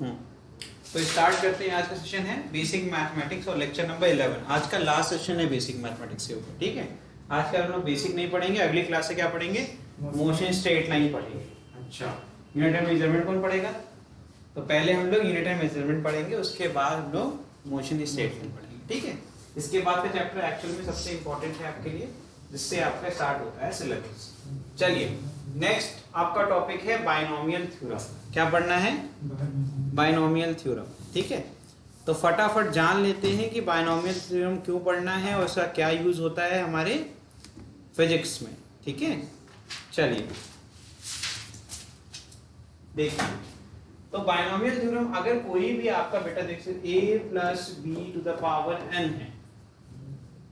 तो स्टार्ट करते हैं। आज का सेशन है बेसिक मैथमेटिक्स और लेक्चर नंबर 11। आज का लास्ट सेशन है बेसिक मैथमेटिक्स के ऊपर, ठीक है। आज का हम लोग बेसिक नहीं पढ़ेंगे, अगली क्लास से क्या पढ़ेंगे, मोशन स्ट्रेट लाइन पढ़ेंगे। अच्छा, यूनिट एंड मेजरमेंट कौन पढ़ेगा? तो पहले हम लोग यूनिट एंड मेजरमेंट पढ़ेंगे, उसके बाद हम लोग मोशन स्ट्रेट लाइन पढ़ेंगे, ठीक है। इसके बाद का चैप्टर एक्चुअल में सबसे इंपॉर्टेंट है आपके लिए, जिससे आपका स्टार्ट होता है सिलेबस। चलिए नेक्स्ट आपका टॉपिक है बाइनोमियल थ्योरम। क्या पढ़ना है? बाइनोमियल थ्योरम, ठीक है। तो फटाफट जान लेते हैं कि बाइनोमियल थ्योरम क्यों पढ़ना है और उसका क्या यूज होता है हमारे फिजिक्स में, ठीक है। चलिए देखिए, तो बाइनोमियल थ्योरम अगर कोई भी आपका बेटा देख a plus B to the power n है,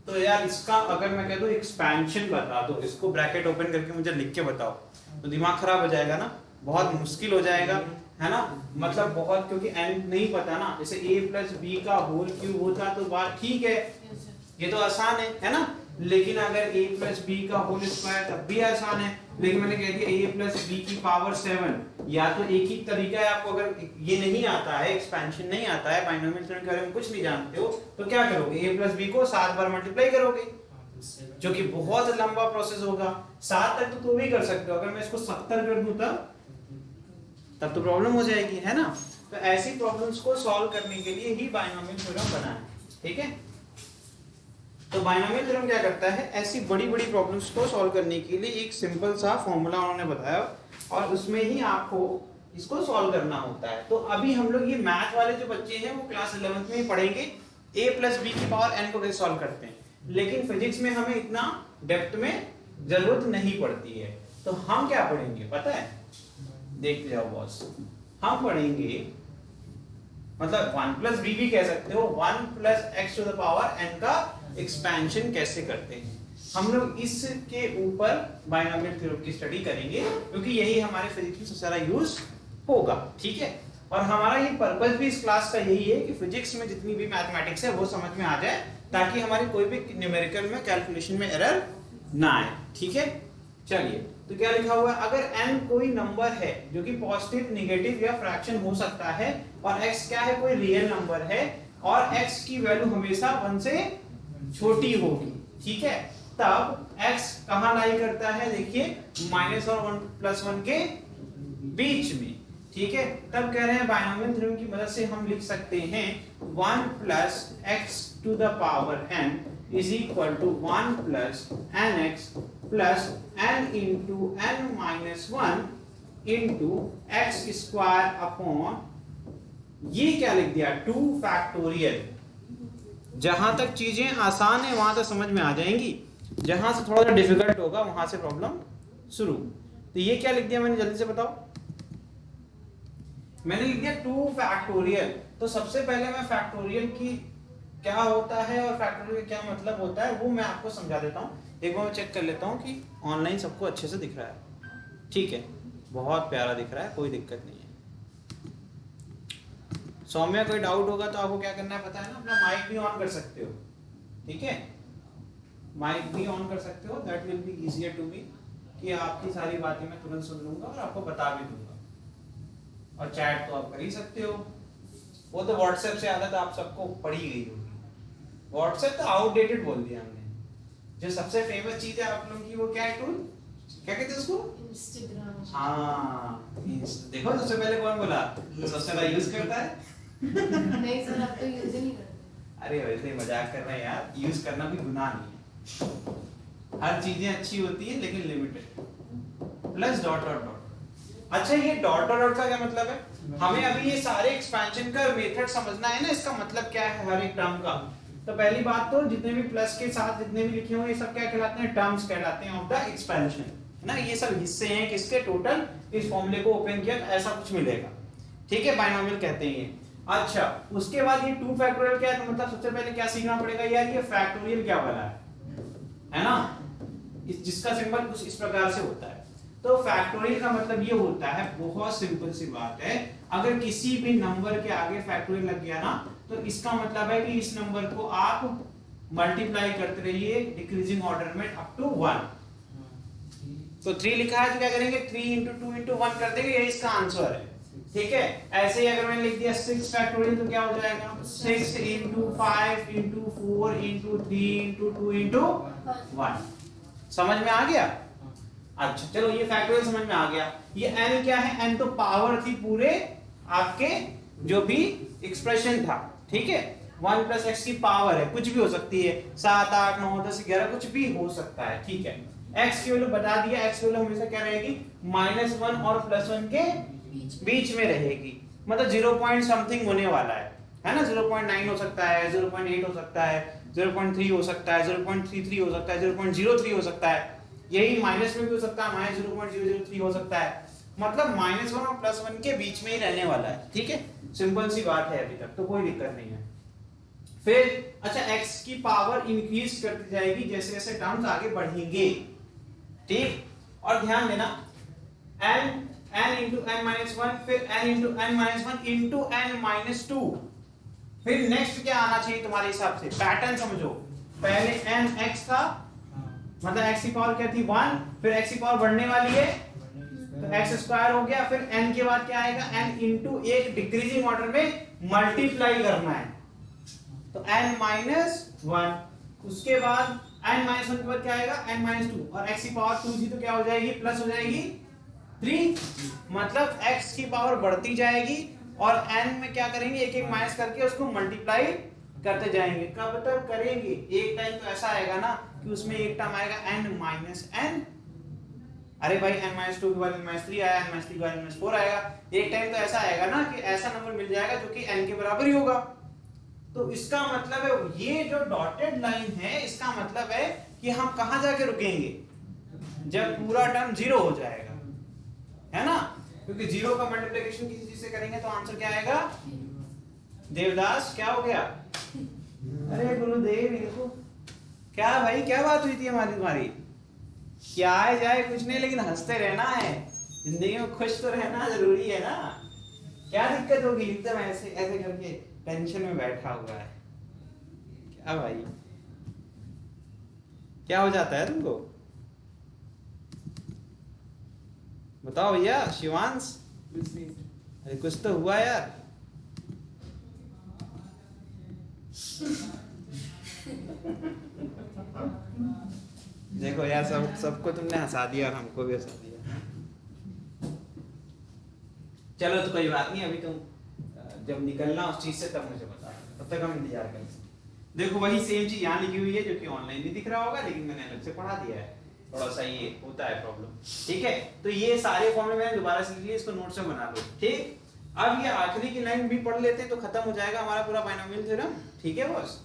तो यार इसका अगर मैं कह दूं एक्सपेंशन बता दो, इसको ब्रैकेट ओपन करके मुझे लिख के बताओ, तो दिमाग खराब हो जाएगा ना, बहुत मुश्किल हो जाएगा, है ना। मतलब बहुत, क्योंकि n नहीं पता ना। जैसे a प्लस बी का होल क्यूब होता तो बात ठीक है, ये तो आसान है ना। लेकिन अगर a प्लस बी का होल स्क्वायर तब भी आसान है, लेकिन मैंने कह दिया a प्लस बी की पावर 7। या तो एक ही तरीका है, आपको अगर ये नहीं आता है, एक्सपेंशन नहीं आता है, बाइनोमियल थ्योरम के बारे में कुछ नहीं जानते हो, तो क्या करोगे, a प्लस बी को 7 बार मल्टीप्लाई करोगे, जो कि बहुत लंबा प्रोसेस होगा। 7 तक तो तुम भी कर सकते हो, अगर मैं इसको 70 कर दूं तब तो प्रॉब्लम हो जाएगी, है ना। तो ऐसी प्रॉब्लम्स को सॉल्व करने के लिए ही बाइनोमियल थ्योरम बना है, ठीक है। तो बाइनोमियल थ्योरम क्या करता है, ऐसी बड़ी बड़ी प्रॉब्लम्स को सॉल्व करने के लिए एक सिंपल सा फॉर्मूला उन्होंने बताया और उसमें ही आपको इसको सॉल्व करना होता है। तो अभी हम लोग ये मैथ वाले जो बच्चे हैं वो क्लास 11th में ही पढ़ेंगे a प्लस बी की पावर n को कैसे सॉल्व करते हैं, लेकिन फिजिक्स में हमें इतना डेप्थ में जरूरत नहीं पड़ती है। तो हम क्या पढ़ेंगे पता है, देख जाओ बॉस, हम पढ़ेंगे, मतलब 1 प्लस बी भी कह सकते हो, 1 plus X to the power n का एक्सपेंशन कैसे करते हैं। हम लोग इसके ऊपर बाइनोमियल थ्योरम की स्टडी करेंगे, क्योंकि यही हमारे फिजिक्स में सबसे ज्यादा यूज होगा, ठीक है। और हमारा ये पर्पस भी इस क्लास का यही है कि फिजिक्स में जितनी भी मैथमेटिक्स है वो समझ में आ जाए, ताकि हमारी कोई भी न्यूमेरिकल में कैलकुलेशन में एरर ना आए, ठीक है। चलिए, तो क्या लिखा हुआ है, अगर n कोई नंबर है जो कि पॉजिटिव, नेगेटिव या फ्रैक्शन हो सकता है, और x क्या है, कोई रियल नंबर है, और x की वैल्यू हमेशा 1 से छोटी होगी, ठीक है, तब x कहां लाई करता है, देखिए माइनस और 1 प्लस 1 के बीच में, ठीक है। तब कह रहे हैं बाइनोमियल थ्योरम की मदद से हम लिख सकते हैं 1 plus X to the power n is equal to 1 plus nx plus n into n minus 1 into x square upon, ये क्या लिख दिया, 2 फैक्टोरियल। जहां तक चीजें आसान है वहां तक समझ में आ जाएंगी, जहां से थोड़ा सा डिफिकल्ट होगा वहां से प्रॉब्लम शुरू। तो ये क्या लिख दिया मैंने, जल्दी से बताओ। मैंने लिख दिया 2 फैक्टोरियल। तो सबसे पहले मैं फैक्टोरियल की क्या होता है और फैक्टोरियल का क्या मतलब होता है वो मैं आपको समझा देता हूँ। एक बार मैं चेक कर लेता हूँ कि ऑनलाइन सबको अच्छे से दिख रहा है, ठीक है, बहुत प्यारा दिख रहा है, कोई दिक्कत नहीं है। सौम्या, कोई डाउट होगा तो आपको क्या करना है पता है ना, अपना माइक भी ऑन कर सकते हो, ठीक है, माइक भी ऑन कर सकते हो, that will be easier to me, कि आपकी सारी बातें मैं तुरंत सुन लूंगा और आपको बता भी दूंगा। और चैट तो आप कर ही सकते हो, वो तो व्हाट्सएप से आदत आप सबको पड़ी गई होगी। व्हाट्सएप तो आउटडेटेड बोल दिया हमने, जो सबसे फेमस चीज है आप लोगों की वो क्या है, टूल क्या कहते हैं उसको, इंस्टाग्राम। हाँ, देखो सबसे पहले कौन बोला, तो सबसे ज्यादा यूज करता है। नहीं सर, आप तो यूज ही नहीं करते। अरे वैसे ही मजाक कर रहे हैं यार, यूज करना भी गुनाह नहीं है, हर चीजें अच्छी होती है लेकिन limited. Plus dot dot dot. अच्छा, ये डॉट डॉट डॉट का क्या मतलब है, हमें अभी ये सारे एक्सपेंशन का मेथड समझना है ना, इसका मतलब क्या है हर एक टर्म का। तो पहली बात तो जितने भी प्लस के साथ जितने भी लिखे हुए ये सब क्या कहलाते हैं, टर्म्स कहलाते हैं ऑफ द एक्सपेंशन, है ना। ये सब हिस्से हैं किसके, टोटल। इस फॉर्मूले को ओपन किया तो ऐसा कुछ मिलेगा, ठीक है, बाइनोमियल कहते हैं ये। अच्छा, उसके बाद ये 2 फैक्टोरियल क्या है, तो मतलब सबसे पहले क्या सीखना पड़ेगा यार, ये फैक्टोरियल क्या वाला है ना, जिसका सिंबल कुछ इस प्रकार से होता है। तो फैक्टोरियल का मतलब ये होता है, बहुत सिंपल सी बात है, अगर किसी भी नंबर के आगे फैक्टोरियल लग गया ना, तो इसका मतलब है कि इस नंबर को आप मल्टीप्लाई करते रहिए डिक्रीजिंग ऑर्डर में अप टू 1। तो 3 लिखा है तो क्या करेंगे, 3 into 2 into 1 कर देंगे, ये इसका आंसर है। ठीक है, ऐसे ही अगर मैंने लिख दिया 6 फैक्टोरियल तो क्या हो जाएगा 6 into 5 into 4 into 3 into 2 into 1। समझ में आ गया? अच्छा चलो ये फैक्टोरियल समझ में आ गया। ये n क्या है? n तो पावर थी पूरे आपके जो भी एक्सप्रेशन था, ठीक है। 1 प्लस एक्स की पावर है, कुछ भी हो सकती है, 7 8 9 10 11 कुछ भी हो सकता है, ठीक है। x की वैल्यू बता दिया, x की वैल्यू हमेशा क्या रहेगी -1 और +1 के बीच में रहेगी, मतलब 0 पॉइंट समथिंग होने वाला है ना। 0.9 हो सकता है, 0.8 हो सकता है, 0.3 हो सकता है, 0.33 हो सकता है, 0.03 हो सकता है, यही माइनस में भी हो सकता है, -0.003 हो सकता है, मतलब -1 और +1 के बीच में ही रहने वाला है, ठीक है। सिंपल सी बात है, अभी तक तो कोई दिक्कत नहीं है। फिर अच्छा x की पावर इंक्रीज करती जाएगी जैसे जैसे टर्म्स आगे बढ़ेंगे, ठीक। और ध्यान देना n into n-1 फिर n into n-1 into n-2, फिर नेक्स्ट क्या आना चाहिए तुम्हारे हिसाब से, पैटर्न समझो। पहले nx था, मतलब x की पावर क्या थी 1, फिर x की पावर बढ़ने वाली है तो x स्क्वायर हो गया, फिर n के बाद क्या आएगा n into एक डिक्रीजिंग ऑर्डर में मल्टीप्लाई करना है तो n-1, उसके बाद n-1 के बाद क्या आएगा n-2, और x की पावर 2 थी तो क्या हो जाएगी प्लस हो जाएगी 3, मतलब x की पावर बढ़ती जाएगी और n में क्या करेंगे एक एक माइनस करके उसको मल्टीप्लाई करते जाएंगे। कब तक करेंगे? एक टाइम तो ऐसा आएगा ना कि उसमें एक टर्म आएगा n-n, अरे भाई n-2 के बाद n-3 आया, n-3 के बाद n-4 आएगा, एक टाइम तो ऐसा आएगा ना कि ऐसा नंबर मिल जाएगा जो कि n के बराबर ही होगा। तो इसका मतलब है ये जो डॉटेड लाइन है इसका मतलब है कि हम कहां जाके रुकेंगे, जब पूरा टर्म 0 हो जाएगा, है ना, क्योंकि 0 का मल्टीप्लिकेशन किसी चीज से करेंगे तो आंसर क्या आएगा देवदास, क्या हो गया? अरे गुरुदेव इनको क्या भाई, क्या बात हुई थी हमारी तुम्हारी? क्या आए जाए कुछ नहीं, लेकिन हंसते रहना है, जिंदगी में खुश तो रहना जरूरी है ना। क्या दिक्कत होगी एकदम ऐसे ऐसे करके टेंशन में बैठा हुआ है, क्या भाई क्या हो जाता है तुमको? बताओ भैया शिवांश, अरे कुछ तो हुआ यार। देखो यार सबको तुमने हंसा दिया और हमको भी हंसा दिया। चलो तो कोई बात नहीं, अभी तुम जब निकलना उस चीज से तब मुझे बता, तब तक हम इंतजार करेंगे। देखो वही सेम चीज यहाँ लिखी हुई है जो कि ऑनलाइन भी दिख रहा होगा, लेकिन मैंने अलग से पढ़ा दिया है, थोड़ा सा ये होता है प्रॉब्लम, ठीक है। तो ये सारे फॉर्मूले मैंने दोबारा से लिख लिए, इसको नोट्स में बना लो, ठीक। अब ये आखिरी की लाइन भी पढ़ लेते हैं तो खत्म हो जाएगा हमारा पूरा बाइनोमियल थ्योरम, ठीक है बॉस।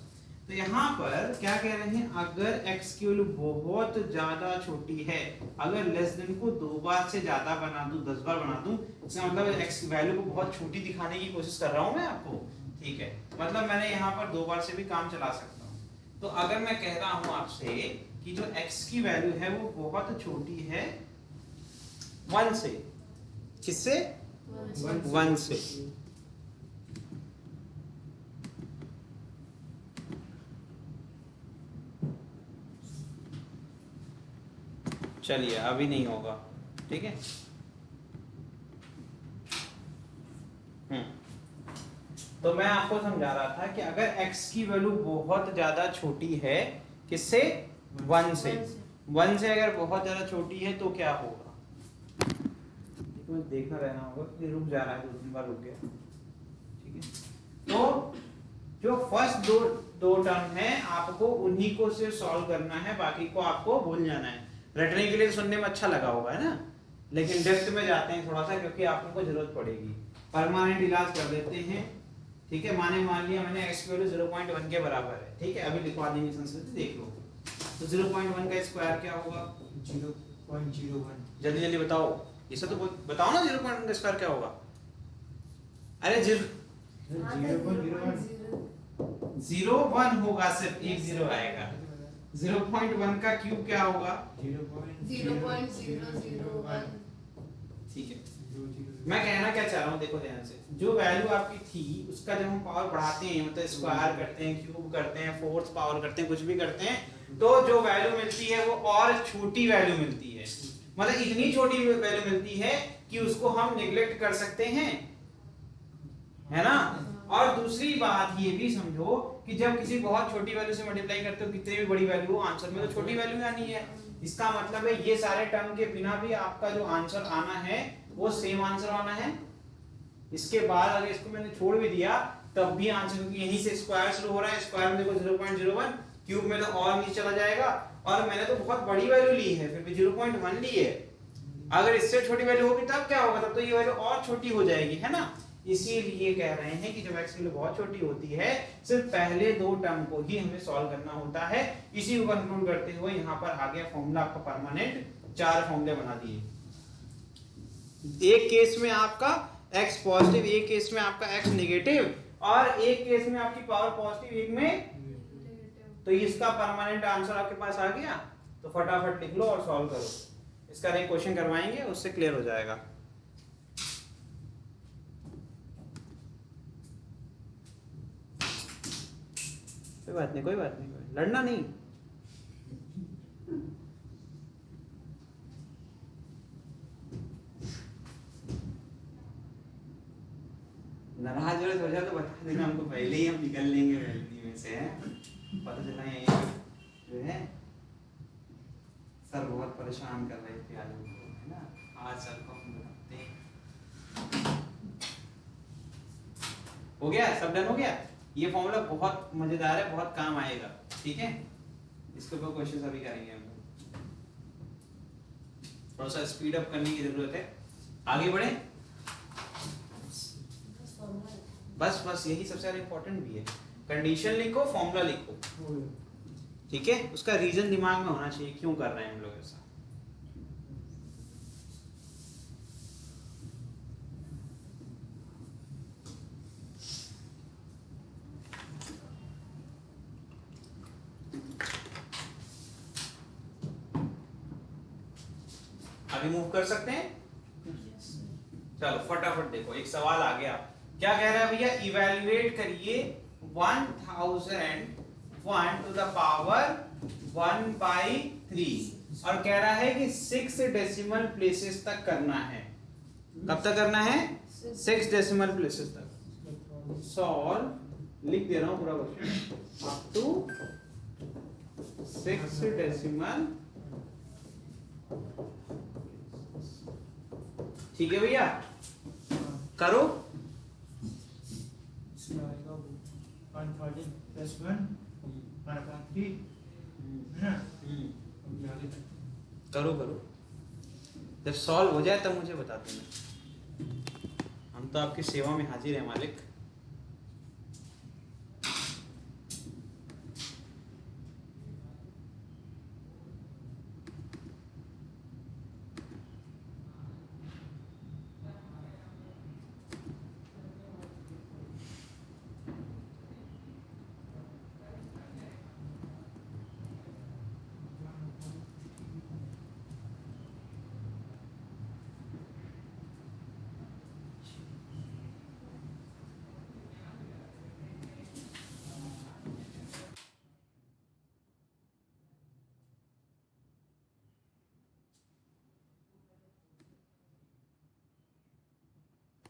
तो यहाँ पर क्या कह रहे हैं, अगर x की वैल्यू बहुत ज्यादा छोटी है, अगर लेस देन को 2 बार से ज्यादा बना दूं, 10 बार बना दूं, इसका मतलब x की वैल्यू को बहुत छोटी दिखाने की कोशिश कर रहा हूं मैं आपको, ठीक है। मतलब मैंने यहाँ पर 2 बार से भी काम चला सकता हूँ। तो अगर मैं कह रहा हूँ आपसे कि जो x की वैल्यू है वो बहुत छोटी है 1 से, किससे? 1 से। चलिए अभी नहीं होगा, ठीक है। तो मैं आपको समझा रहा था कि अगर x की वैल्यू बहुत ज्यादा छोटी है, किससे? 1 से। 1 से अगर बहुत ज्यादा छोटी है तो क्या होगा, देखना रहना होगा, ये रुक जा रहा है, 2-3 बार रुक गया, ठीक है। तो जो फर्स्ट दो टर्म है आपको उन्हीं को सिर्फ सॉल्व करना है, बाकी को आपको भूल जाना है। रटने के लिए सुनने में अच्छा लगा होगा, है ना, लेकिन डेप्थ में जाते हैं थोड़ा सा, क्योंकि आपको जरूरत पड़ेगी। परमानेंट इलाज कर देते हैं, ठीक है। मान लिया मैंने x की वैल्यू 0.1 के बराबर है, ठीक है, अभी लिखवा देंगे संस्कृत, देख लो। तो 0.1 का स्क्वायर क्या होगा? 0.01। जल्दी जल्दी बताओ, इसे तो बताओ ना, 0.1 का स्क्वायर क्या होगा? अरे 0.1 होगा, सिर्फ एक 0 आएगा। 0.1 का क्यूब क्या होगा? 0.001। ठीक है। मैं कहना क्या चाह रहा हूँ, देखो ध्यान से, जो वैल्यू आपकी थी उसका जब हम पावर बढ़ाते हैं, मतलब स्क्वायर करते हैं, क्यूब करते हैं, फोर्थ पावर करते हैं, कुछ भी करते हैं, तो जो वैल्यू मिलती है वो और छोटी वैल्यू मिलती है। मतलब इतनी छोटी वैल्यू मिलती है कि उसको हम निगलेक्ट कर सकते हैं, है ना। और दूसरी बात ये भी समझो कि जब किसी बहुत छोटी वैल्यू से मल्टीप्लाई करते हो, कितनी भी बड़ी वैल्यू हो, आंसर में तो छोटी वैल्यू आनी है। इसका मतलब है ये सारे टर्म के बिना भी आपका जो आंसर आना है वो सेम आंसर आना है। इसके बाद अगर इसको मैंने छोड़ भी दिया तब भी आंसर, क्योंकि यहीं से स्क्वायर शुरू हो रहा है, स्क्वायर में देखो 0.01, क्यूब में तो और नीचे चला जाएगा, और मैंने तो बहुत बड़ी वैल्यू ली है, फिर भी 0.1 ली है। अगर इससे छोटी वैल्यू होगी तब क्या होगा, तब तो ये वैल्यू और छोटी हो जाएगी, है ना। इसीलिए कह रहे हैं कि जब x की वैल्यू बहुत छोटी होती है सिर्फ पहले दो टर्म को ही हमें सॉल्व करना होता है। इसी को कंक्लूड करते हुए यहाँ पर आ गया फॉर्मूला आपका परमानेंट, 4 फॉर्मूले बना दिए। एक केस में आपका x पॉजिटिव, एक केस में आपका x नेगेटिव, और एक केस में आपकी पावर पॉजिटिव, एक में, तो इसका परमानेंट आंसर आपके पास आ गया। तो फटाफट लिख लो और सॉल्व करो। इसका एक क्वेश्चन करवाएंगे, उससे क्लियर हो जाएगा। कोई बात नहीं, कोई बात नहीं, लड़ना नहीं। नाराज हो जाए तो बता देना हमको, पहले ही हम निकल लेंगे वैल्यू में से, पता चला ये जो है सर बहुत परेशान कर रहे थे आज हमको, है ना। आज सर को हम बताते हैं। हो गया, सब डन हो गया। ये फॉर्मूला बहुत मजेदार है, बहुत काम आएगा, ठीक है। इसके ऊपर क्वेश्चन अभी करेंगे हम लोग। थोड़ा सा स्पीड अप करने की जरूरत है, आगे बढ़े। बस बस यही सबसे ज्यादा इंपॉर्टेंट भी है। कंडीशन लिखो, फॉर्मूला लिखो, ठीक है। उसका रीजन दिमाग में होना चाहिए, क्यों कर रहे हैं हम लोग ऐसा। आगे मूव कर सकते हैं। चलो फटाफट देखो, एक सवाल आ गया। क्या कह रहा है भैया, इवैल्यूएट करिए 1001 टू द पावर 1/3, और कह रहा है कि 6 डेसिमल प्लेसेस तक करना है। कब तक करना है, 6 डेसिमल प्लेसेस तक। सॉल्व, लिख दे रहा हूं पूरा क्वेश्चन, अप टू 6 डेसिमल, ठीक है भैया, करो। करो करो, जब सॉल्व हो जाए तब मुझे बता देना, हम तो आपकी सेवा में हाजिर हैं मालिक।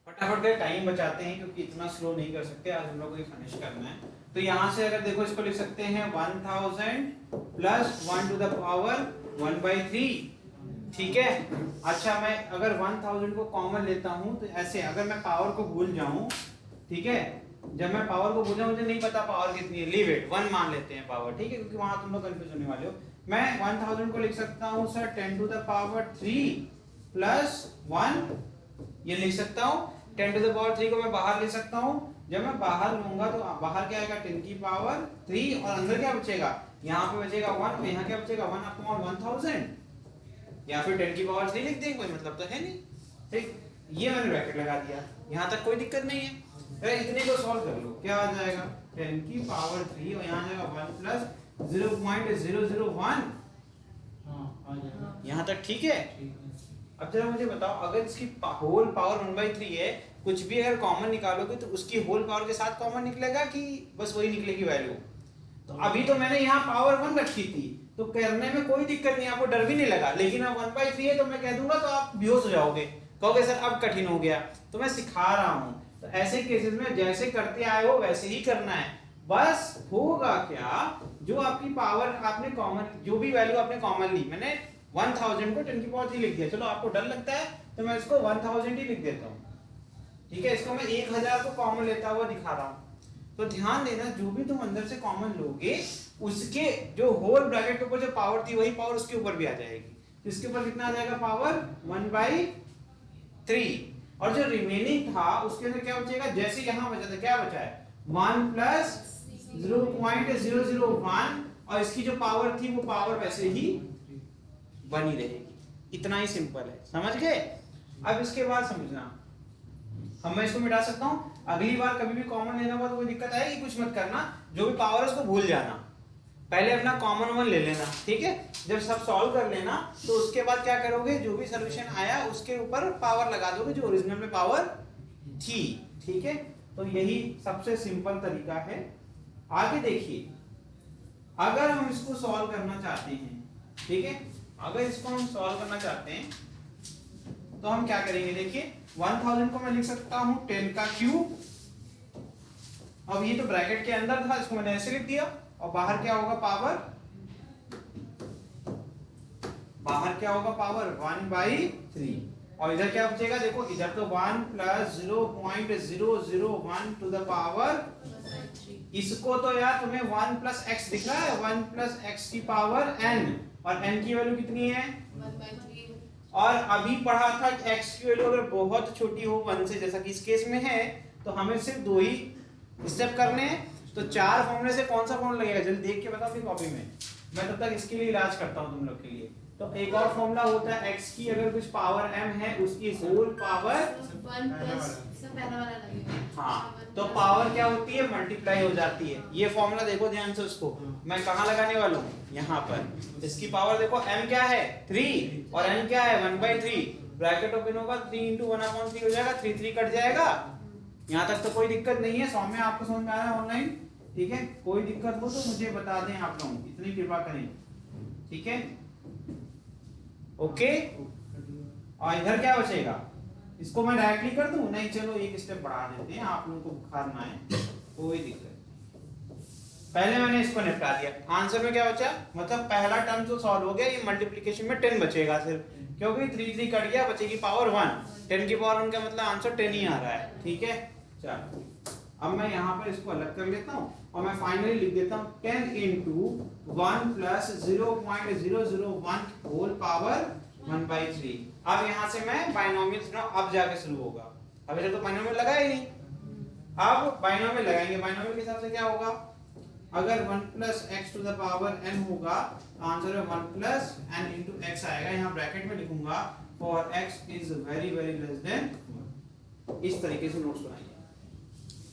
फटाफट का टाइम बचाते हैं, क्योंकि इतना स्लो नहीं कर सकते आज, हम लोग को ये फिनिश करना है। तो यहाँ से अगर देखो, इसको लिख सकते हैं 1000 प्लस 1 टू द पावर 1/3, ठीक है। अच्छा, मैं अगर 1000 को कॉमन लेता हूँ तो ऐसे, अगर मैं पावर को भूल जाऊं, ठीक है, जब मैं पावर को भूल जाऊं, मुझे नहीं पता पावर कितनी है, लीव इट, 1 मान लेते हैं पावर, ठीक है, क्योंकि वहां तुम लोग कंफ्यूज होने वाले हो। मैं 1000 को लिख सकता हूँ sir 10 to the power 3 plus 1, ये लिख सकता हूँ। 10 टू द पावर 3 को मैं बाहर ले सकता हूँ, जब मैं बाहर लूंगा तो बाहर क्या आएगा, 10 की पावर 3, और अंदर क्या बचेगा, यहाँ पे बचेगा 1, और यहाँ क्या बचेगा 1/1000, या फिर 10 की पावर 3 लिख देंगे, कोई मतलब तो है नहीं, ठीक। ये मैंने ब्रैकेट लगा दिया, यहाँ तक कोई दिक्कत नहीं है। इतने को सॉल्व कर लो, क्या आ जाएगा 10 की पावर 3, और यहाँ जाएगा 1 प्लस 0.001, यहाँ तक ठीक है। अब जरा मुझे बताओ, अगर इसकी होल पावर 1/3 है, कुछ भी अगर कॉमन निकालोगे तो उसकी होल पावर के साथ कॉमन निकलेगा कि बस वही निकलेगी वैल्यू। तो अभी तो मैंने यहाँ पावर 1 रखी थी, तो करने में कोई दिक्कत नहीं, आपको डर भी नहीं लगा। लेकिन अब 1/3 है तो मैं कह दूंगा तो आप बेहोश हो जाओगे, कहोगे सर अब कठिन हो गया। तो मैं सिखा रहा हूँ तो ऐसे केसेस में जैसे करते आए हो वैसे ही करना है। बस होगा क्या, जो आपकी पावर आपने कॉमन, जो भी वैल्यू आपने कॉमन ली, मैंने 1000 को 10 की पावर 3 लिख दिया, चलो आपको डर लगता है तो मैं इसको 1000 ही लिख देता हूँ, ठीक है। इसको मैं 1000 को कॉमन लेता हुआ दिखा रहा हूँ। तो ध्यान देना, जो भी तुम अंदर से कॉमन लोगे उसके जो होल ब्रैकेट के ऊपर जो पावर थी वही पावर उसके ऊपर भी आ जाएगी। तो इसके ऊपर कितना आ जाएगा पावर 1/3, और जो रिमेनिंग था उसके अंदर क्या बचेगा, जैसे यहां बचा था क्या बचा है 1 प्लस 0.001, और इसकी जो पावर थी वो पावर वैसे ही बनी रहेगी। इतना ही सिंपल है, समझ गए। अब इसके बाद समझना, अब मैं इसको मिटा सकता हूं, अगली बार कभी भी कॉमन लेना हुआ तो कोई दिक्कत आएगी, कुछ मत करना, जो भी पावर है उसको भूल जाना, पहले अपना कॉमन वन ले लेना, ठीक है। जब सब सॉल्व कर लेना तो उसके बाद क्या करोगे, जो भी सॉल्यूशन आया उसके ऊपर पावर लगा दोगे जो ओरिजिनल में पावर थी, ठीक है। तो यही सबसे सिंपल तरीका है। आगे देखिए, अगर हम इसको सॉल्व करना चाहते हैं, ठीक है, अगर इसको हम सॉल्व करना चाहते हैं तो हम क्या करेंगे, देखिए 1000 को मैं लिख सकता हूं 10 का क्यूब। अब ये तो ब्रैकेट के अंदर था, इसको मैंने ऐसे लिख दिया, और बाहर क्या होगा पावर, बाहर क्या होगा पावर 1/3, और इधर क्या बचेगा, देखो इधर तो 1 प्लस 0.001 टू द पावर, इसको तो यार तुम्हें 1 प्लस एक्स दिख रहा है, 1 प्लस एक्स की पावर n, और n की वैल्यू कितनी है 1/3। और अभी पढ़ा था कि x की वैल्यू अगर बहुत छोटी हो 1 से, जैसा कि इस केस में है, तो हमें सिर्फ 2 ही स्टेप करने हैं। तो 4 फॉर्मूले से कौन सा फॉर्मूला लगेगा, जल्दी देख के बताओ अपनी कॉपी में, मैं तब तक इसके लिए इलाज करता हूं तुम लोग के लिए। तो एक और फॉर्मूला होता है x की अगर कुछ पावर m है उसकी होल पावर, 1 प्लस सब पहला वाला लगेगा। हाँ, तो पावर क्या होती है मल्टीप्लाई हो जाती है। ये फॉर्मूला देखो ध्यान से, उसको मैं कहाँ लगाने वाला हूँ, यहाँ पर। इसकी पावर देखो m क्या है 3 और n क्या है 1/3, ब्रैकेट ओपन होगा 3 × 1/3 हो जाएगा, 3 3 कट जाएगा। यहाँ तक तो कोई दिक्कत नहीं है, सौम्य आपको समझ में आ रहा है ऑनलाइन, ठीक है। कोई दिक्कत हो तो मुझे बता दें आप लोग, इतनी कृपा करें, ठीक है, ओके। और इधर क्या बचेगा, इसको मैं डायरेक्टली कर दूं, नहीं चलो एक स्टेप बढ़ा देते हैं, आप लोगों को बुखार ना आए, कोई दिक्कत नहीं। पहले मैंने इसको निपटा दिया, आंसर में क्या बचा, मतलब पहला टर्म तो सॉल्व हो गया, ये मल्टीप्लिकेशन में 10 बचेगा सिर्फ, क्योंकि 3 3 कट गया, बचेगी पावर 1, 10 की पावर 1 का मतलब आंसर 10 ही आ रहा है, ठीक है। चलो अब मैं यहाँ पर इसको अलग कर लेता हूँ, और मैं फाइनली लिख देता हूँ 10 × 1 प्लस 0.001 होल पावर 1/3। अब यहाँ से मैं बाइनोमियल, अब जाके शुरू होगा, अभी तक तो बाइनोमियल लगा ही नहीं, अब बाइनोमियल लगाएंगे। बाइनोमियल के हिसाब से क्या होगा, अगर 1 plus X to the power n होगा तो आंसर में 1 प्लस n इंटू एक्स आएगा, यहाँ ब्रैकेट में लिखूंगा for x is very very less than 1। इस तरीके से नोट्स बनाइए,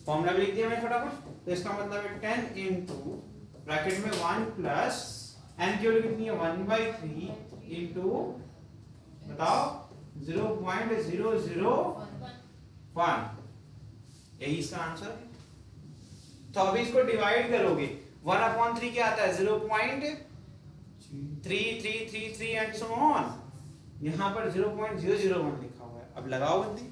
फॉर्मूला भी लिख दिया मैंने फटाफट। तो इसका मतलब है 10 इंटू ब्रैकेट में 1 प्लस n की वैल्यू कितनी है 1/3 इंटू बताओ 0.001, यही इसका आंसर है। तो अभी इसको डिवाइड करोगे, 1/3 क्या आता है 0.3333 एंड सो ऑन, यहाँ पर 0.001 लिखा हुआ है। अब लगाओ बंदी,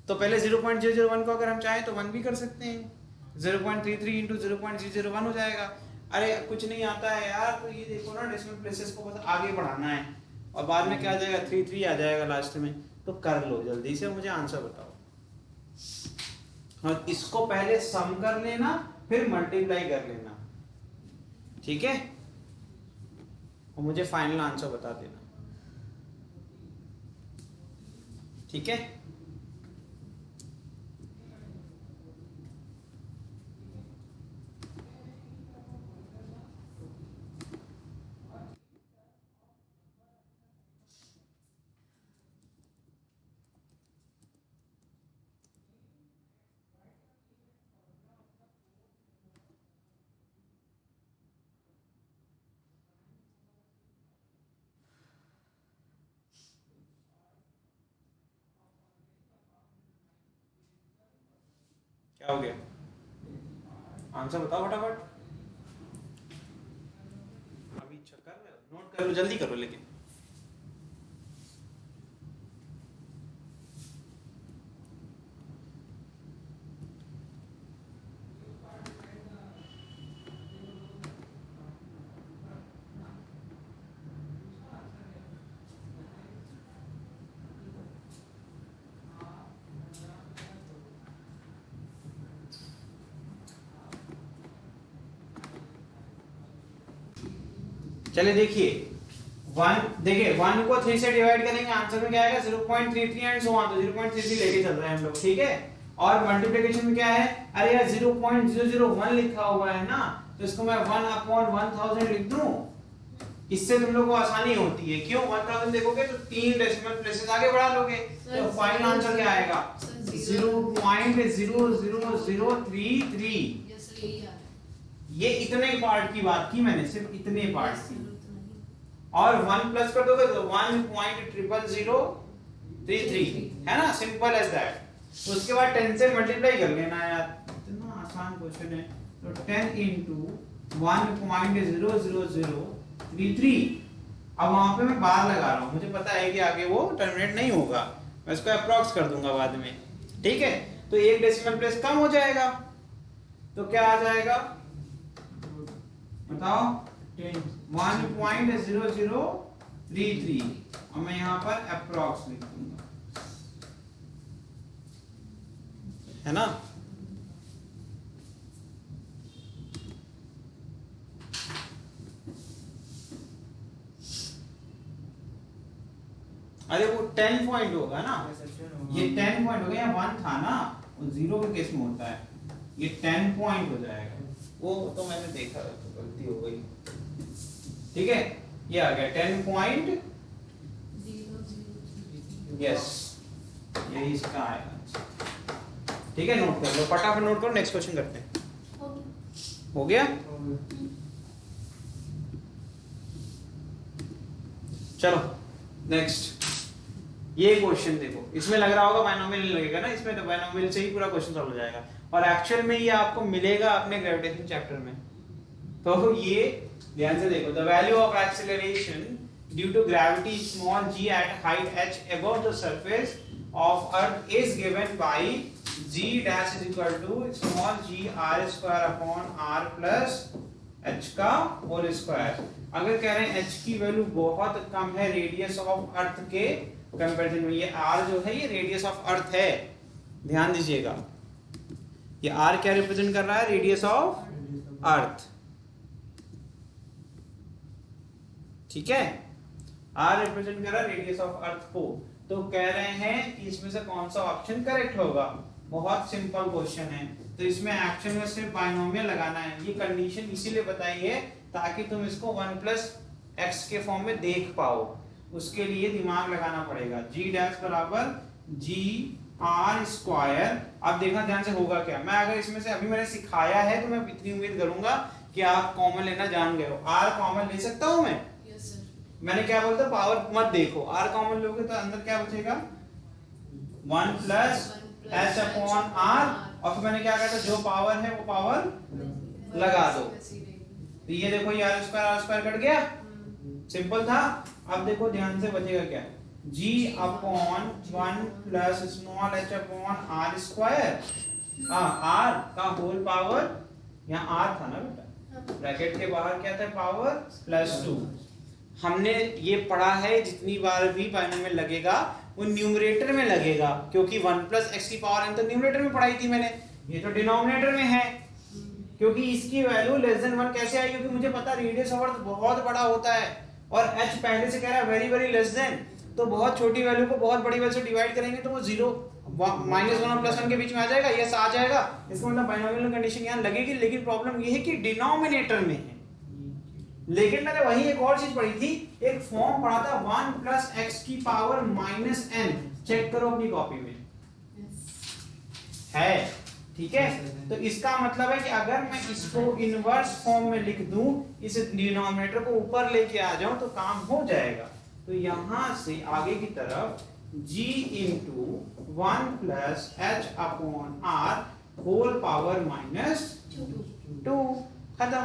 तो पहले 0.001 को अगर हम चाहें तो 1 भी कर सकते हैं, 0.33 इंटू 0.001 हो जाएगा। अरे कुछ नहीं आता है यार, तो ये देखो ना डेसिमल प्लेसेस को बस आगे बढ़ाना है, और बाद में क्या आ जाएगा 3 3 आ जाएगा लास्ट में। तो कर लो जल्दी से, मुझे आंसर बताओ। हाँ, इसको पहले सम कर लेना फिर मल्टीप्लाई कर लेना, ठीक है, और मुझे फाइनल आंसर बता देना, ठीक है। क्या हो गया, आंसर बताओ फटाफट। अभी कर रहे हो, नोट कर लो, जल्दी करो लेकिन। चले देखिए 1, देखिए 1 को 3 से डिवाइड करेंगे आंसर में क्या आएगा 0.33 एंड सो ऑन, तो 0.33 लेके चल रहे हैं हम लोग, ठीक है। और मल्टीप्लिकेशन में क्या है, अरे यार 0.001 लिखा हुआ है ना, तो इसको मैं 1/1000 लिख दूं, इससे तुम लोग को आसानी होती है। क्यों 1000 देखोगे तो 3 डेसिमल प्लेसेस आगे बढ़ा लोगे, तो फाइनल आंसर क्या आएगा 0.00033। ये इतने पार्ट की बात की मैंने, सिर्फ इतने पार्ट की, और 1 प्लस कर दोगे तो 1.00033 है ना, सिंपल एज दैट। तो उसके बाद 10 से मल्टीप्लाई कर लेना यार, इतना आसान क्वेश्चन है। तो 10 into 1.00033। अब वहां पे मैं बार लगा रहा हूं, मुझे पता है कि आगे वो टर्मिनेट नहीं होगा, मैं इसको अप्रॉक्स कर दूंगा बाद में, ठीक है। तो एक डेसिमल प्लेस कम हो जाएगा, तो क्या आ जाएगा बताओ 1.0033। और मैं यहाँ पर अप्रॉक्स लिख दूंगा, है ना। अरे वो 10 पॉइंट होगा ना, ये 10 पॉइंट हो गया, 1 था ना, वो 0 के केस में होता है, ये 10 पॉइंट हो जाएगा। वो तो मैंने देखा था, तो गलती हो गई, ठीक है। ये आ गया 10 पॉइंट, यस यही इसका आएगा, ठीक है। नोट कर लो, फटाफट नोट करो, नेक्स्ट क्वेश्चन करते हैं। हो गया, चलो नेक्स्ट। ये क्वेश्चन देखो, इसमें लग रहा होगा बायनोमियल नहीं लगेगा ना, इसमें तो बायनोमियल से ही पूरा क्वेश्चन सॉल्व हो जाएगा, और एक्चुअल में ये आपको मिलेगा अपने ग्रेविटेशन चैप्टर में। तो ये ध्यान से देखो, the value of acceleration due to gravity small g at height h above the surface of earth is given by g dash is equal to small g r square upon r plus h का whole square. अगर कह रहे हैं h की value बहुत कम है radius of earth के comparison में, ये r जो है ये रेडियस ऑफ अर्थ है, ध्यान दीजिएगा। ये r क्या रिप्रेजेंट कर रहा है, रेडियस ऑफ अर्थ, ठीक है। r रिप्रेजेंट कर रहा है रेडियस ऑफ अर्थ को। तो कह रहे हैं कि इसमें से कौन सा ऑप्शन करेक्ट होगा, बहुत सिंपल क्वेश्चन है। तो इसमें एक्शन में सिर्फ बायनोमियल लगाना है, ये कंडीशन इसीलिए बताई है ताकि तुम इसको 1 प्लस एक्स के फॉर्म में देख पाओ, उसके लिए दिमाग लगाना पड़ेगा। g डैश बराबर g r स्क्वायर। अब देखना ध्यान से होगा क्या, मैं अगर इसमें से अभी मैंने सिखाया है तो मैं इतनी उम्मीद करूंगा कि आप कॉमन लेना जान गए हो। r कॉमन ले सकता हूं मैं, मैंने क्या बोलता, पावर मत देखो, r कॉमन लोगे तो अंदर क्या बचेगा 1 प्लस h अपॉन r, और फिर मैंने क्या कहा था, जो पावर है वो पावर लगा दो। तो ये देखो ये r स्क्वायर कट गया, सिंपल था। अब देखो ध्यान से बचेगा क्या, g upon 1 plus small h upon r square, r का होल पावर, यहाँ r था ना बेटा, ब्रैकेट के बाहर क्या था पावर प्लस 2। हमने ये पढ़ा है, जितनी बार भी बायनोमियल लगेगा वो न्यूमरेटर में लगेगा, क्योंकि 1 प्लस एक्स की पावर n तो न्यूमरेटर में पढ़ाई थी मैंने, ये तो डिनोमिनेटर में है। क्योंकि इसकी वैल्यू लेस देन 1 कैसे आई, क्योंकि मुझे पता रेडियस ऑफ अर्थ बहुत बड़ा होता है, और h पहले से कह रहा है वेरी वेरी लेस देन, तो बहुत छोटी वैल्यू को बहुत बड़ी वैल्यू से डिवाइड करेंगे तो वो 0 -1 और +1 के बीच में आ जाएगा, यस आ जाएगा। इसका मतलब बायनोमियल कंडीशन यहाँ लगेगी, लेकिन प्रॉब्लम ये है कि डिनोमिनेटर में है। लेकिन मैंने वही एक और चीज पढ़ी थी, एक फॉर्म पढ़ा था 1 प्लस एक्स की पावर माइनस n, चेक करो अपनी कॉपी में है, ठीक है। तो इसका मतलब है कि अगर मैं इसको इनवर्स फॉर्म में लिख दूं, इस डिनोमिनेटर को ऊपर लेके आ जाऊं तो काम हो जाएगा। तो यहां से आगे की तरफ g into 1 plus H upon R whole power -2, खत्म,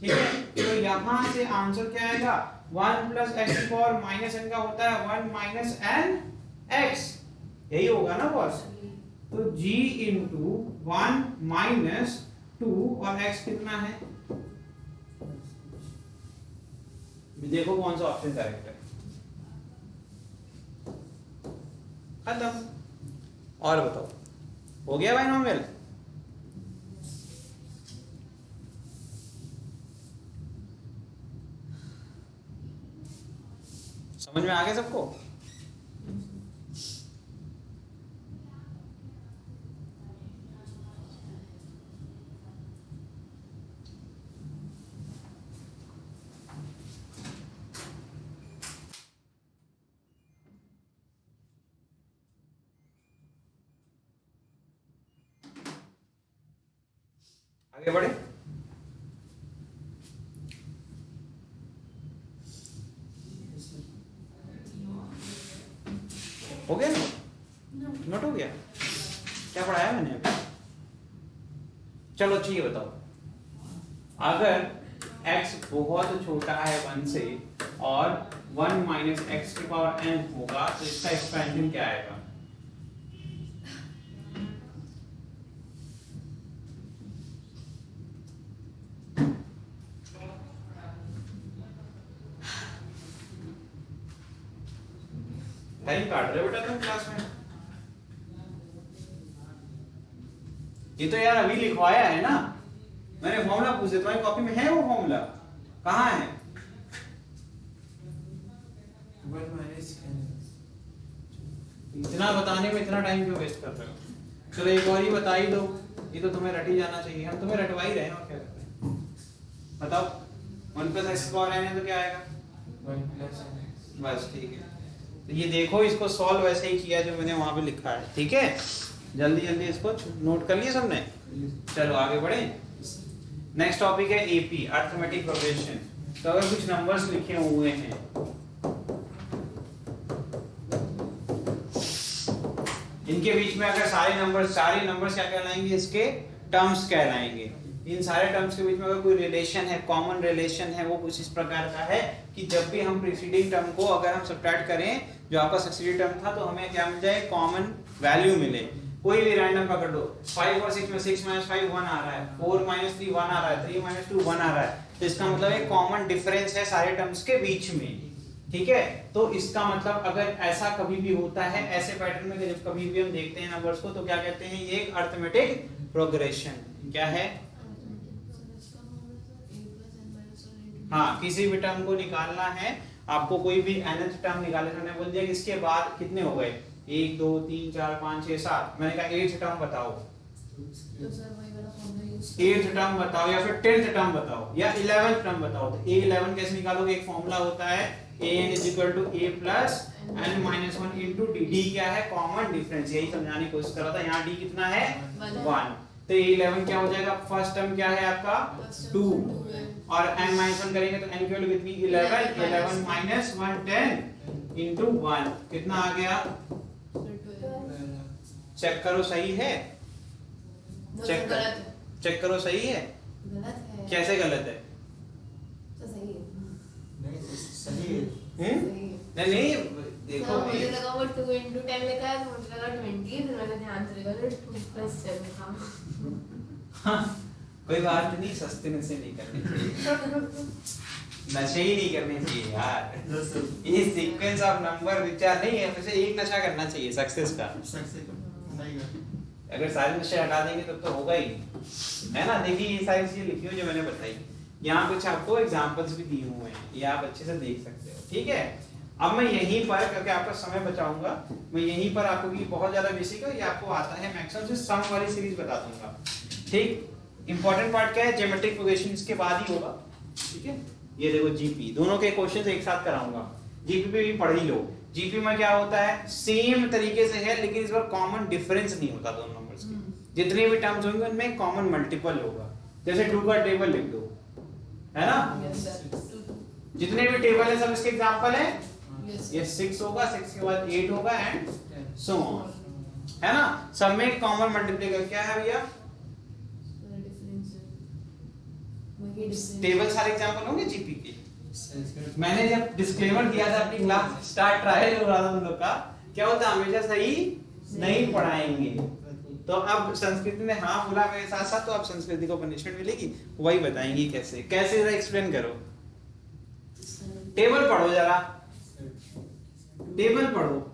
ठीक है। तो यहां से आंसर क्या आएगा, 1 प्लस एक्स की पावर -n का होता है 1 माइनस n x, यही होगा ना बॉस। तो g इंटू 1 माइनस 2 और x कितना है, देखो कौन सा ऑप्शन करेक्ट है, खत्म। और बताओ, हो गया बायनोमियल। समझ में आ गया सबको? आगे बढ़े। हो गया नोट हो गया? क्या पढ़ाया मैंने अभी? चलो अच्छा ये बताओ, अगर x बहुत छोटा है 1 से और 1 माइनस एक्स की पावर n होगा तो इसका एक्सपेंशन क्या आएगा? टाइम काट रहे हो बेटा तुम क्लास में? ये तो यार अभी लिखवाया है ना, मैंने फॉर्मूला पूछे, तुम्हारी कॉपी में है वो फॉर्मूला? कहाँ है? इतना बताने में इतना टाइम क्यों वेस्ट कर रहे हो? चलो एक और ही बता ही दो, ये तो तुम्हें रट ही जाना चाहिए, हम तुम्हें रटवा ही रहे हैं और क्या करते हैं। बताओ 1 प्लस एक्स पावर n है तो क्या आएगा? 1 प्लस बस ठीक है। तो ये देखो इसको सॉल्व वैसे ही किया जो मैंने वहां पे लिखा है, ठीक है? जल्दी जल्दी इसको नोट कर लिया सबने? चलो आगे बढ़े। नेक्स्ट टॉपिक है एपी, अरिथमेटिक प्रोग्रेशन। तो अगर कुछ नंबर्स लिखे हुए हैं इनके बीच में अगर सारे नंबर्स क्या कहलाएंगे? इसके टर्म्स कहलाएंगे। इन सारे टर्म्स के बीच में अगर कोई रिलेशन है, कॉमन रिलेशन है, वो कुछ इस प्रकार का है कि जब भी हम प्रीसीडिंग टर्म को अगर हम सब्ट्रैक्ट करें जो आपका सक्सीडिंग टर्म था तो हमें क्या मिल जाए? कॉमन वैल्यू मिले। कोई भी रैंडम पकड़ लो, 5 और 6 में 6 - 5 1 आ रहा है, 4 - 3 1 आ रहा है, 3 - 2 1 आ रहा है, तो इसका मतलब एक कॉमन डिफरेंस है सारे टर्म्स के बीच में, ठीक है? तो इसका मतलब अगर ऐसा कभी भी होता है, ऐसे पैटर्न में जब कभी भी हम देखते हैं नंबर्स को तो क्या कहते हैं? ये एक अरिथमेटिक प्रोग्रेशन। क्या है? हाँ, किसी भी टर्म को निकालना है आपको, कोई भी nth टर्म निकाले, हमने बोल दिया कि इसके बाद कितने हो गए? 1 2 3 4 5 6 7, मैंने कहा 8th टर्म बताओ, तो सर वही वाला फॉर्मूला यूज 8th टर्म बताओ या फिर 10th टर्म बताओ या 11th टर्म बताओ। तो a11 कैसे निकालोगे? एक फॉर्मूला होता है an = a plus n - 1 into d। d क्या है? Common difference. यही समझाने की कोशिश कर रहा था। यहाँ d कितना है? 1। तो a11 क्या हो जाएगा? फर्स्ट टर्म क्या है आपका? 2 और n - 1 करेंगे तो n की वैल्यू कितनी? 11। 11 - 1 10 into 1 कितना आ गया? चेक करो सही है? चेक करो सही है? गलत है। कैसे गलत है? तो सही है। सही है। नहीं देखो, तो मुझे लगा वो 2 into 10 लिखा है तो मुझे लगा 20, फिर मैंने ध्यान से देखा तो 2 plus 7 था। हाँ, कोई बात नहीं, सस्ते नशे नहीं करने चाहिए, नशे ही नहीं करने चाहिए यार। ये सीक्वेंस ऑफ नंबर विचार नहीं है, वैसे एक नशा करना चाहिए सक्सेस का। अगर सारे नशे हटा देंगे तब तो होगा ही नहीं, है ना? देखिए ये सारी चीजें लिखी हुई जो मैंने बताई, यहाँ कुछ आपको एग्जांपल्स भी दिए हुए हैं, ये आप अच्छे से देख सकते हो, ठीक है? अब मैं यहीं पर, क्योंकि आपका समय बचाऊंगा, मैं यहीं पर आपको की बहुत ज्यादा बेसिक है, ये आपको आता है मैक्सिमम से सम वाली सीरीज बता दूंगा, ठीक? इंपॉर्टेंट पार्ट क्या है? ज्योमेट्रिक प्रोग्रेशन इसके बाद ही होगा, ठीक है? ये देखो जीपी, दोनों के क्वेश्चंस एक साथ कराऊंगा, जीपी पे भी पढ़ ही लो। जीपी में क्या होता है? सेम तरीके से है लेकिन इस बार कॉमन डिफरेंस नहीं होता दोनों नंबर्स के, जितने भी टर्म्स होंगे उनमें कॉमन मल्टीपल होगा। जैसे 2 का टेबल लिख दो, है ना? जितने भी टेबल है सब इसके एग्जांपल है। ये 6 होगा, 6 के बाद 8 होगा एंड सो ऑन, है ना? सब में कॉमन मल्टीप्लिकेशन क्या है भैया? टेबल सारे एग्जांपल होंगे जीपी के। मैंने जब डिस्क्लेमर दिया था अपनी क्लास स्टार्ट ट्रायल हो रहा था हम लोग का, क्या होता है हमेशा सही नहीं पढ़ाएंगे, तो अब संस्कृति ने हाँ बोला मेरे साथ साथ, तो अब संस्कृति को पनिशमेंट मिलेगी, वही बताएंगी कैसे कैसे, जरा एक्सप्लेन करो। टेबल पढ़ो जरा, टेबल पढ़ो।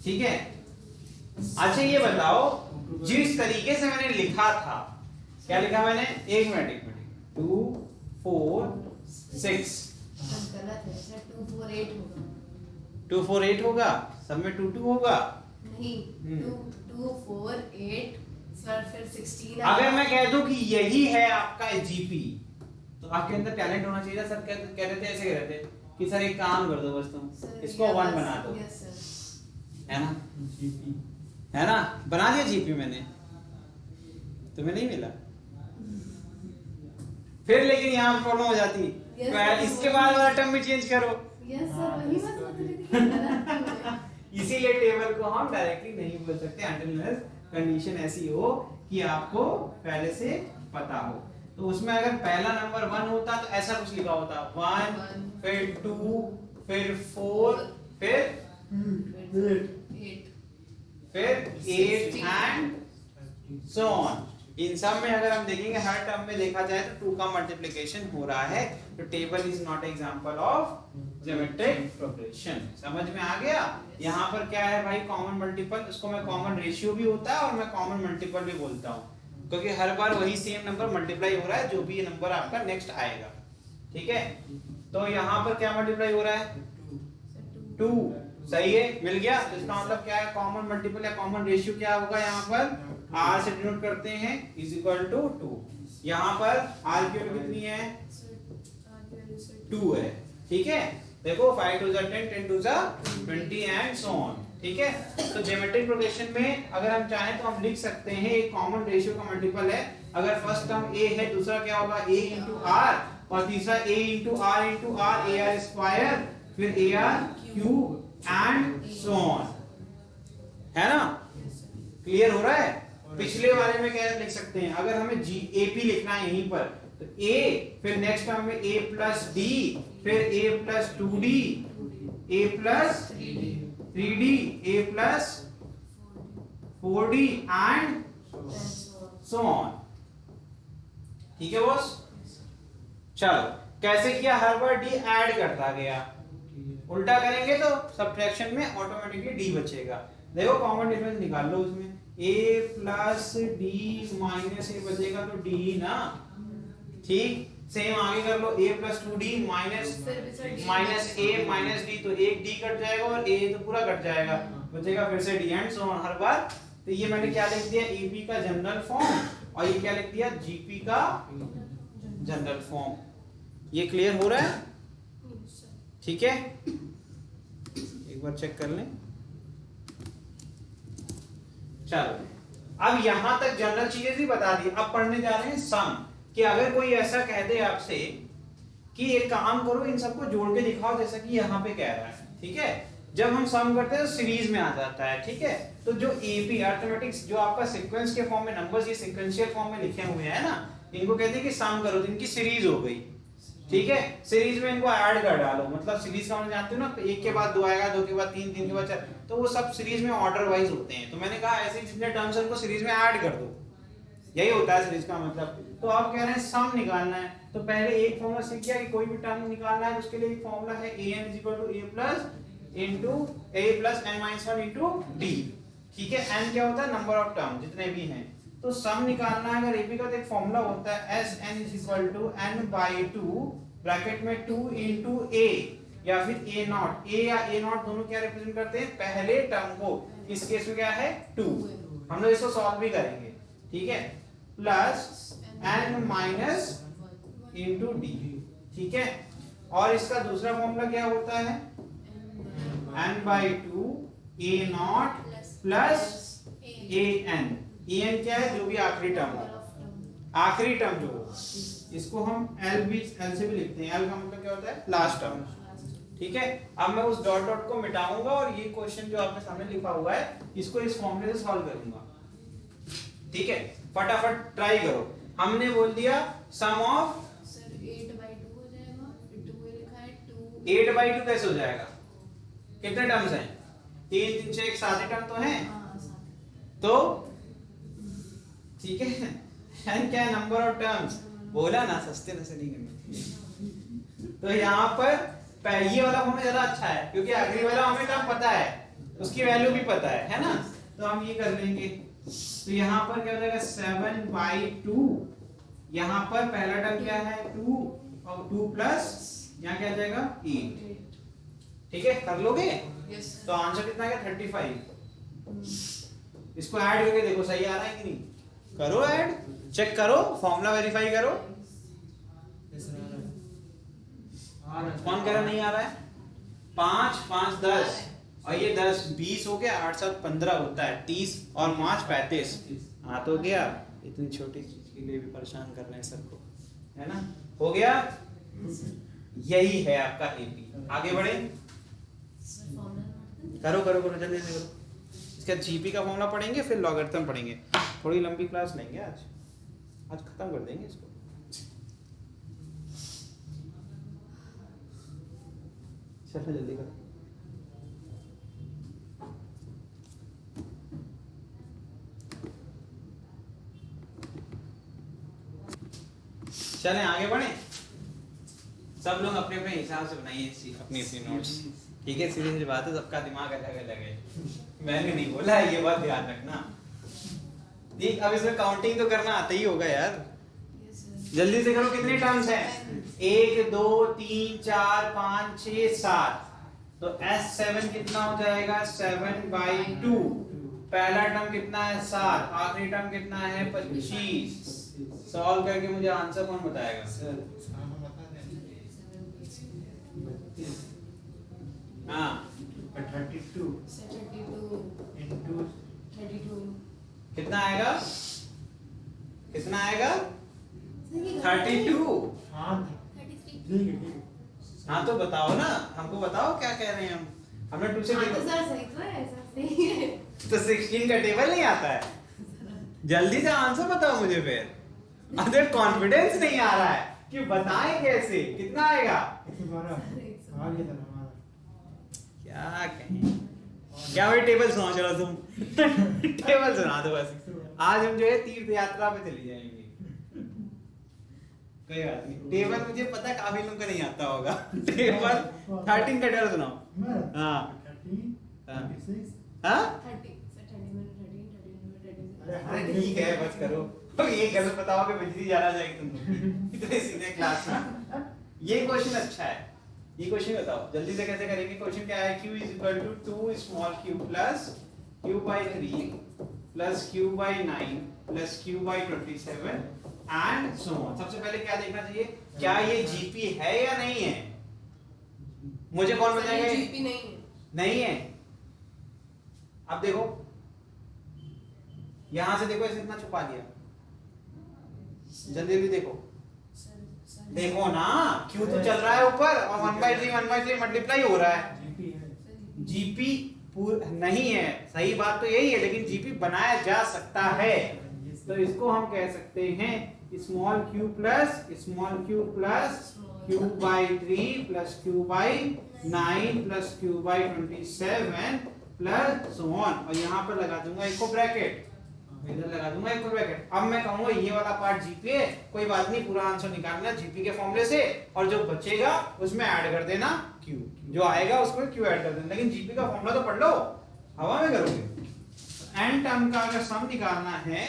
ठीक है? अच्छा ये बताओ जिस तरीके से मैंने लिखा था, क्या लिखा मैंने, एक मिनट 2 4 6 गलत है सर, 2 4 8 होगा। 2 4 8 होगा, सब में 2 2 होगा नहीं 2 2 4 8 सर, फिर 16। अगर मैं कह दूं कि यही है आपका जीपी, तो आपके अंदर टैलेंट होना चाहिए। सर कह रहे थे, ऐसे कह रहे थे कि सर एक काम कर दो, बस तुम इसको 1 बना दो, यस सर। है ना, जीपी है ना, बना दिया जीपी मैंने, तुम्हें नहीं मिला। फिर लेकिन यहाँ प्रॉब्लम हो जाती, इसके बाद वाला टर्म भी चेंज करो। यस सर, वही बात बता रही थी, गलत क्यों है? इसीलिए टेबल को हम डायरेक्टली नहीं बोल सकते अनटिल कंडीशन ऐसी हो कि आपको पहले से पता हो। तो उसमें अगर पहला नंबर 1 होता तो ऐसा कुछ लिखा होता, 1 फिर 2 फिर 4 फिर 8 एंड सो ऑन। इन सब में अगर हम देखेंगे, हर टर्म में देखा जाए तो 2 का मल्टीप्लिकेशन हो रहा है, तो table is not example of geometric progression. समझ में आ गया। यहाँ पर क्या है भाई, कॉमन मल्टीपल, उसको मैं कॉमन रेशियो भी होता है और मैं कॉमन मल्टीपल भी बोलता हूँ, क्योंकि हर बार वही सेम नंबर मल्टीप्लाई हो रहा है, जो भी ये नंबर आपका नेक्स्ट आएगा। ठीक है, तो यहाँ पर क्या मल्टीप्लाई हो रहा है, 2। सही है, मिल गया। तो इसका मतलब क्या है, कॉमन मल्टीपल या कॉमन रेशियो क्या होगा, यहाँ पर r से डिनोट करते हैं इज इक्वल टू 2। यहाँ पर r की वैल्यू कितनी है, 2 है। ठीक है, देखो 5 2 10 10 2 20 एंड सो ऑन। ठीक है, तो ज्योमेट्रिक प्रोग्रेशन में अगर हम चाहें तो हम लिख सकते हैं, एक कॉमन रेशियो का मल्टीपल है। अगर फर्स्ट टर्म a है, दूसरा क्या होगा a into r, और तीसरा a into r ar square, फिर ar cube and so on, है ना। क्लियर हो रहा है। पिछले वाले में क्या लिख सकते हैं, अगर हमें जी AP लिखना है यहीं पर, तो a, फिर नेक्स्ट टर्म में a प्लस d, फिर a plus 2d, a plus 3d, a plus 4d and so on. ठीक है बॉस, चलो कैसे किया, हर बार d ऐड करता गया, उल्टा करेंगे तो सब्ट्रैक्शन में ऑटोमेटिकली d बचेगा। देखो कॉमन डिफरेंस निकाल लो, उसमें a plus d minus a बचेगा तो d ना। ठीक, सेम आगे कर लो, a plus 2d minus a minus d, तो एक d कट जाएगा और a तो पूरा कट जाएगा, बचेगा फिर से d एंड सो ऑन हर बार। तो ये मैंने क्या लिख दिया, AP का जनरल फॉर्म, और ये क्या लिख दिया, GP का जनरल फॉर्म। ये क्लियर हो रहा है। ठीक है, एक बार चेक कर लें। चलो, अब यहां तक जनरल चीजें भी बता दी। अब पढ़ने जा रहे हैं सम, कि अगर कोई ऐसा कह दे आपसे कि एक काम करो, इन सबको जोड़ के दिखाओ, जैसा कि यहाँ पे कह रहा है। ठीक है, जब हम सम करते हैं तो सीरीज में आ जाता है। ठीक है, तो जो AP अरिथमेटिक्स, जो आपका सीक्वेंस के फॉर्म में नंबर्स ये सीक्वेंशियल फॉर्म में लिखे हुए हैं ना, इनको कहते हैं कि सम करो, तो इनकी सीरीज हो गई। ठीक है, सीरीज में इनको ऐड कर डालो, मतलब सीरीज का मतलब जानते हो ना, तो एक के बाद 2 आएगा, 2 के बाद 3, 3 के बाद 4, तो वो सब सीरीज में ऑर्डर वाइज होते हैं। तो मैंने कहा ऐसे जितने टर्म्स हैं उनको सीरीज में ऐड कर दो, यही होता है सीरीज का मतलब। तो आप कह रहे हैं सम निकालना है, तो पहले एक फॉर्मूला सीख गया कि कोई भी टर्म निकालना है, उसके लिए एक फॉर्मूला है an = a plus n - 1 into d। ठीक है, n क्या होता है, नंबर ऑफ टर्म जितने भी हैं। तो सम निकालना है अगर AP का, तो एक फॉर्मूला होता है Sn = n/2 ब्रैकेट में 2 into a या फिर a0। a या a0 दोनों क्या रिप्रेजेंट करते हैं, पहले टर्म को। इस केस में क्या है 2, हम लोग इसको सॉल्व भी करेंगे। ठीक है, plus n minus into d। ठीक है, और इसका दूसरा फॉर्मूला क्या होता है, n/2 a0 plus an। an क्या है, जो भी आखिरी टर्म हो, आखिरी टर्म जो हो, इसको हम L से भी लिखते हैं। L का मतलब क्या होता है, लास्ट टर्म। ठीक है, अब मैं उस डॉट डॉट को मिटाऊंगा और ये क्वेश्चन जो आपके सामने लिखा हुआ है, इसको इस फॉर्मूले से सॉल्व करूंगा। ठीक है, फटाफट ट्राई करो। हमने बोल दिया सम ऑफ सर 8/2 हो जाएगा, फिर 2 लिखा है 2 8/2 कैसे हो जाएगा, कितने टर्म्स हैं, 3 3 6 7 टर्म तो हैं। हां 7। तो ठीक है, n क्या है, नंबर ऑफ टर्म्स। बोला ना सस्ते नसे नहीं करने। तो यहाँ पर ये वाला हमें ज्यादा अच्छा है, क्योंकि आखिरी वाला हमें टर्म पता है, उसकी वैल्यू भी पता है ना। तो हम ये कर लेंगे तो यहाँ पर क्या हो जाएगा 7/2। यहाँ पर पहला टर्म क्या है 2 और 2 प्लस यहाँ क्या आ जाएगा 8। ठीक है, कर लोगे? यस तो आंसर कितना आएगा 35। इसको ऐड करके देखो सही आ रहा है कि नहीं, करो ऐड, चेक करो, फॉर्मूला वेरीफाई करो। कौन कह रहा नहीं आ रहा है? 5 5 10 और ये 10 20 हो गया, 8 7 15 होता है 30 और 5 35। हाँ तो गया, इतनी छोटी चीज के लिए भी परेशान कर रहे हैं सर को, है ना? हो गया, यही है आपका एपी। आगे बढ़े, करो करो करो जल्दी जल्दी करो। इसका जीपी का फॉर्मूला पढ़ेंगे, फिर लॉगरिथम पढ़ेंगे। थोड़ी लंबी क्लास लेंगे आज खत्म कर देंगे इसको। चलो जल्दी करो। चलें आगे बढ़े। सब लोग अपने अपने हिसाब से बनाइए अपनी अपनी नोट्स। ठीक है, सीधी सी बात है, सबका दिमाग अलग अलग है। मैंने नहीं बोला, ये बात ध्यान रखना। ठीक, अब इसमें काउंटिंग तो करना आता ही होगा यार। जल्दी से करो, कितने टर्म्स हैं? 1 2 3 4 5 6 7। तो S7 कितना हो जाएगा? 7/2। पहला टर्म कितना है? 7। आखिरी टर्म कितना है? 25। सॉल्व करके मुझे आंसर कौन बताएगा? हाँ 32 into 32 कितना आएगा? कितना आएगा? 32। हाँ 33 ठीक है। हाँ तो बताओ ना, हमको बताओ क्या कह रहे हैं हम। हमने 2 से हाँ देखो तो सर सही तो है, सर सही है। तो 16 का टेबल नहीं आता है। जल्दी से आंसर बताओ मुझे फिर। अरे कॉन्फिडेंस नहीं आ रहा है कि बताएं कैसे, कितना आएगा? 112 आ गया था हमारा। क्या कहें, क्या वही टेबल सुना, चलो तुम टेबल सुना दो बस। आज हम जो है तीर्थ यात्रा पे चली जाएंगे। कोई बात नहीं, टेबल मुझे पता है काफी लोगों को नहीं आता होगा। टेबल 13 का टेबल सुनाओ। हाँ 36 हाँ 30 सर 30 में 13 13 में 36 अरे ठीक है, बस करो। अब ये गलत बताओगे, बिजली जाना जाएगी तुम लोग इतने सीधे क्लास में। ये क्वेश्चन अच्छा है, ये क्वेश्चन बताओ जल्दी से कैसे करेंगे। क्वेश्चन क्या है? q is equal to 2 small q plus q by 3 plus q by 9 plus q by 27 and so on। सबसे पहले क्या देखना चाहिए, क्या ये जीपी है या नहीं है? मुझे कौन बताएगा? जीपी नहीं है। नहीं है। अब देखो, यहां से देखो, ऐसे इतना छुपा दिया, जल्दी जल्दी देखो, देखो ना, क्यू तो चल रहा है ऊपर और 1/3 मल्टीप्लाई हो रहा है। जीपी है। जीपी नहीं है, सही बात तो यही है, लेकिन जीपी बनाया जा सकता है। तो इसको हम कह सकते हैं small Q plus Q by 3 plus Q by 9 plus Q by 27 plus so on. और यहाँ पर लगा दूंगा एक ब्रैकेट, इधर लगा दूंगा एक ब्रैकेट। अब मैं कहूंगा ये वाला पार्ट जीपी है, कोई बात नहीं, पूरा आंसर निकालना जीपी के फॉर्मूले से, और जो बचेगा उसमें ऐड कर देना क्यू, जो आएगा उसमें क्यू ऐड कर देना। लेकिन जीपी का फॉर्मूला तो पढ़ लो, हवा में करोगे। एन टर्म का अगर सम निकालना है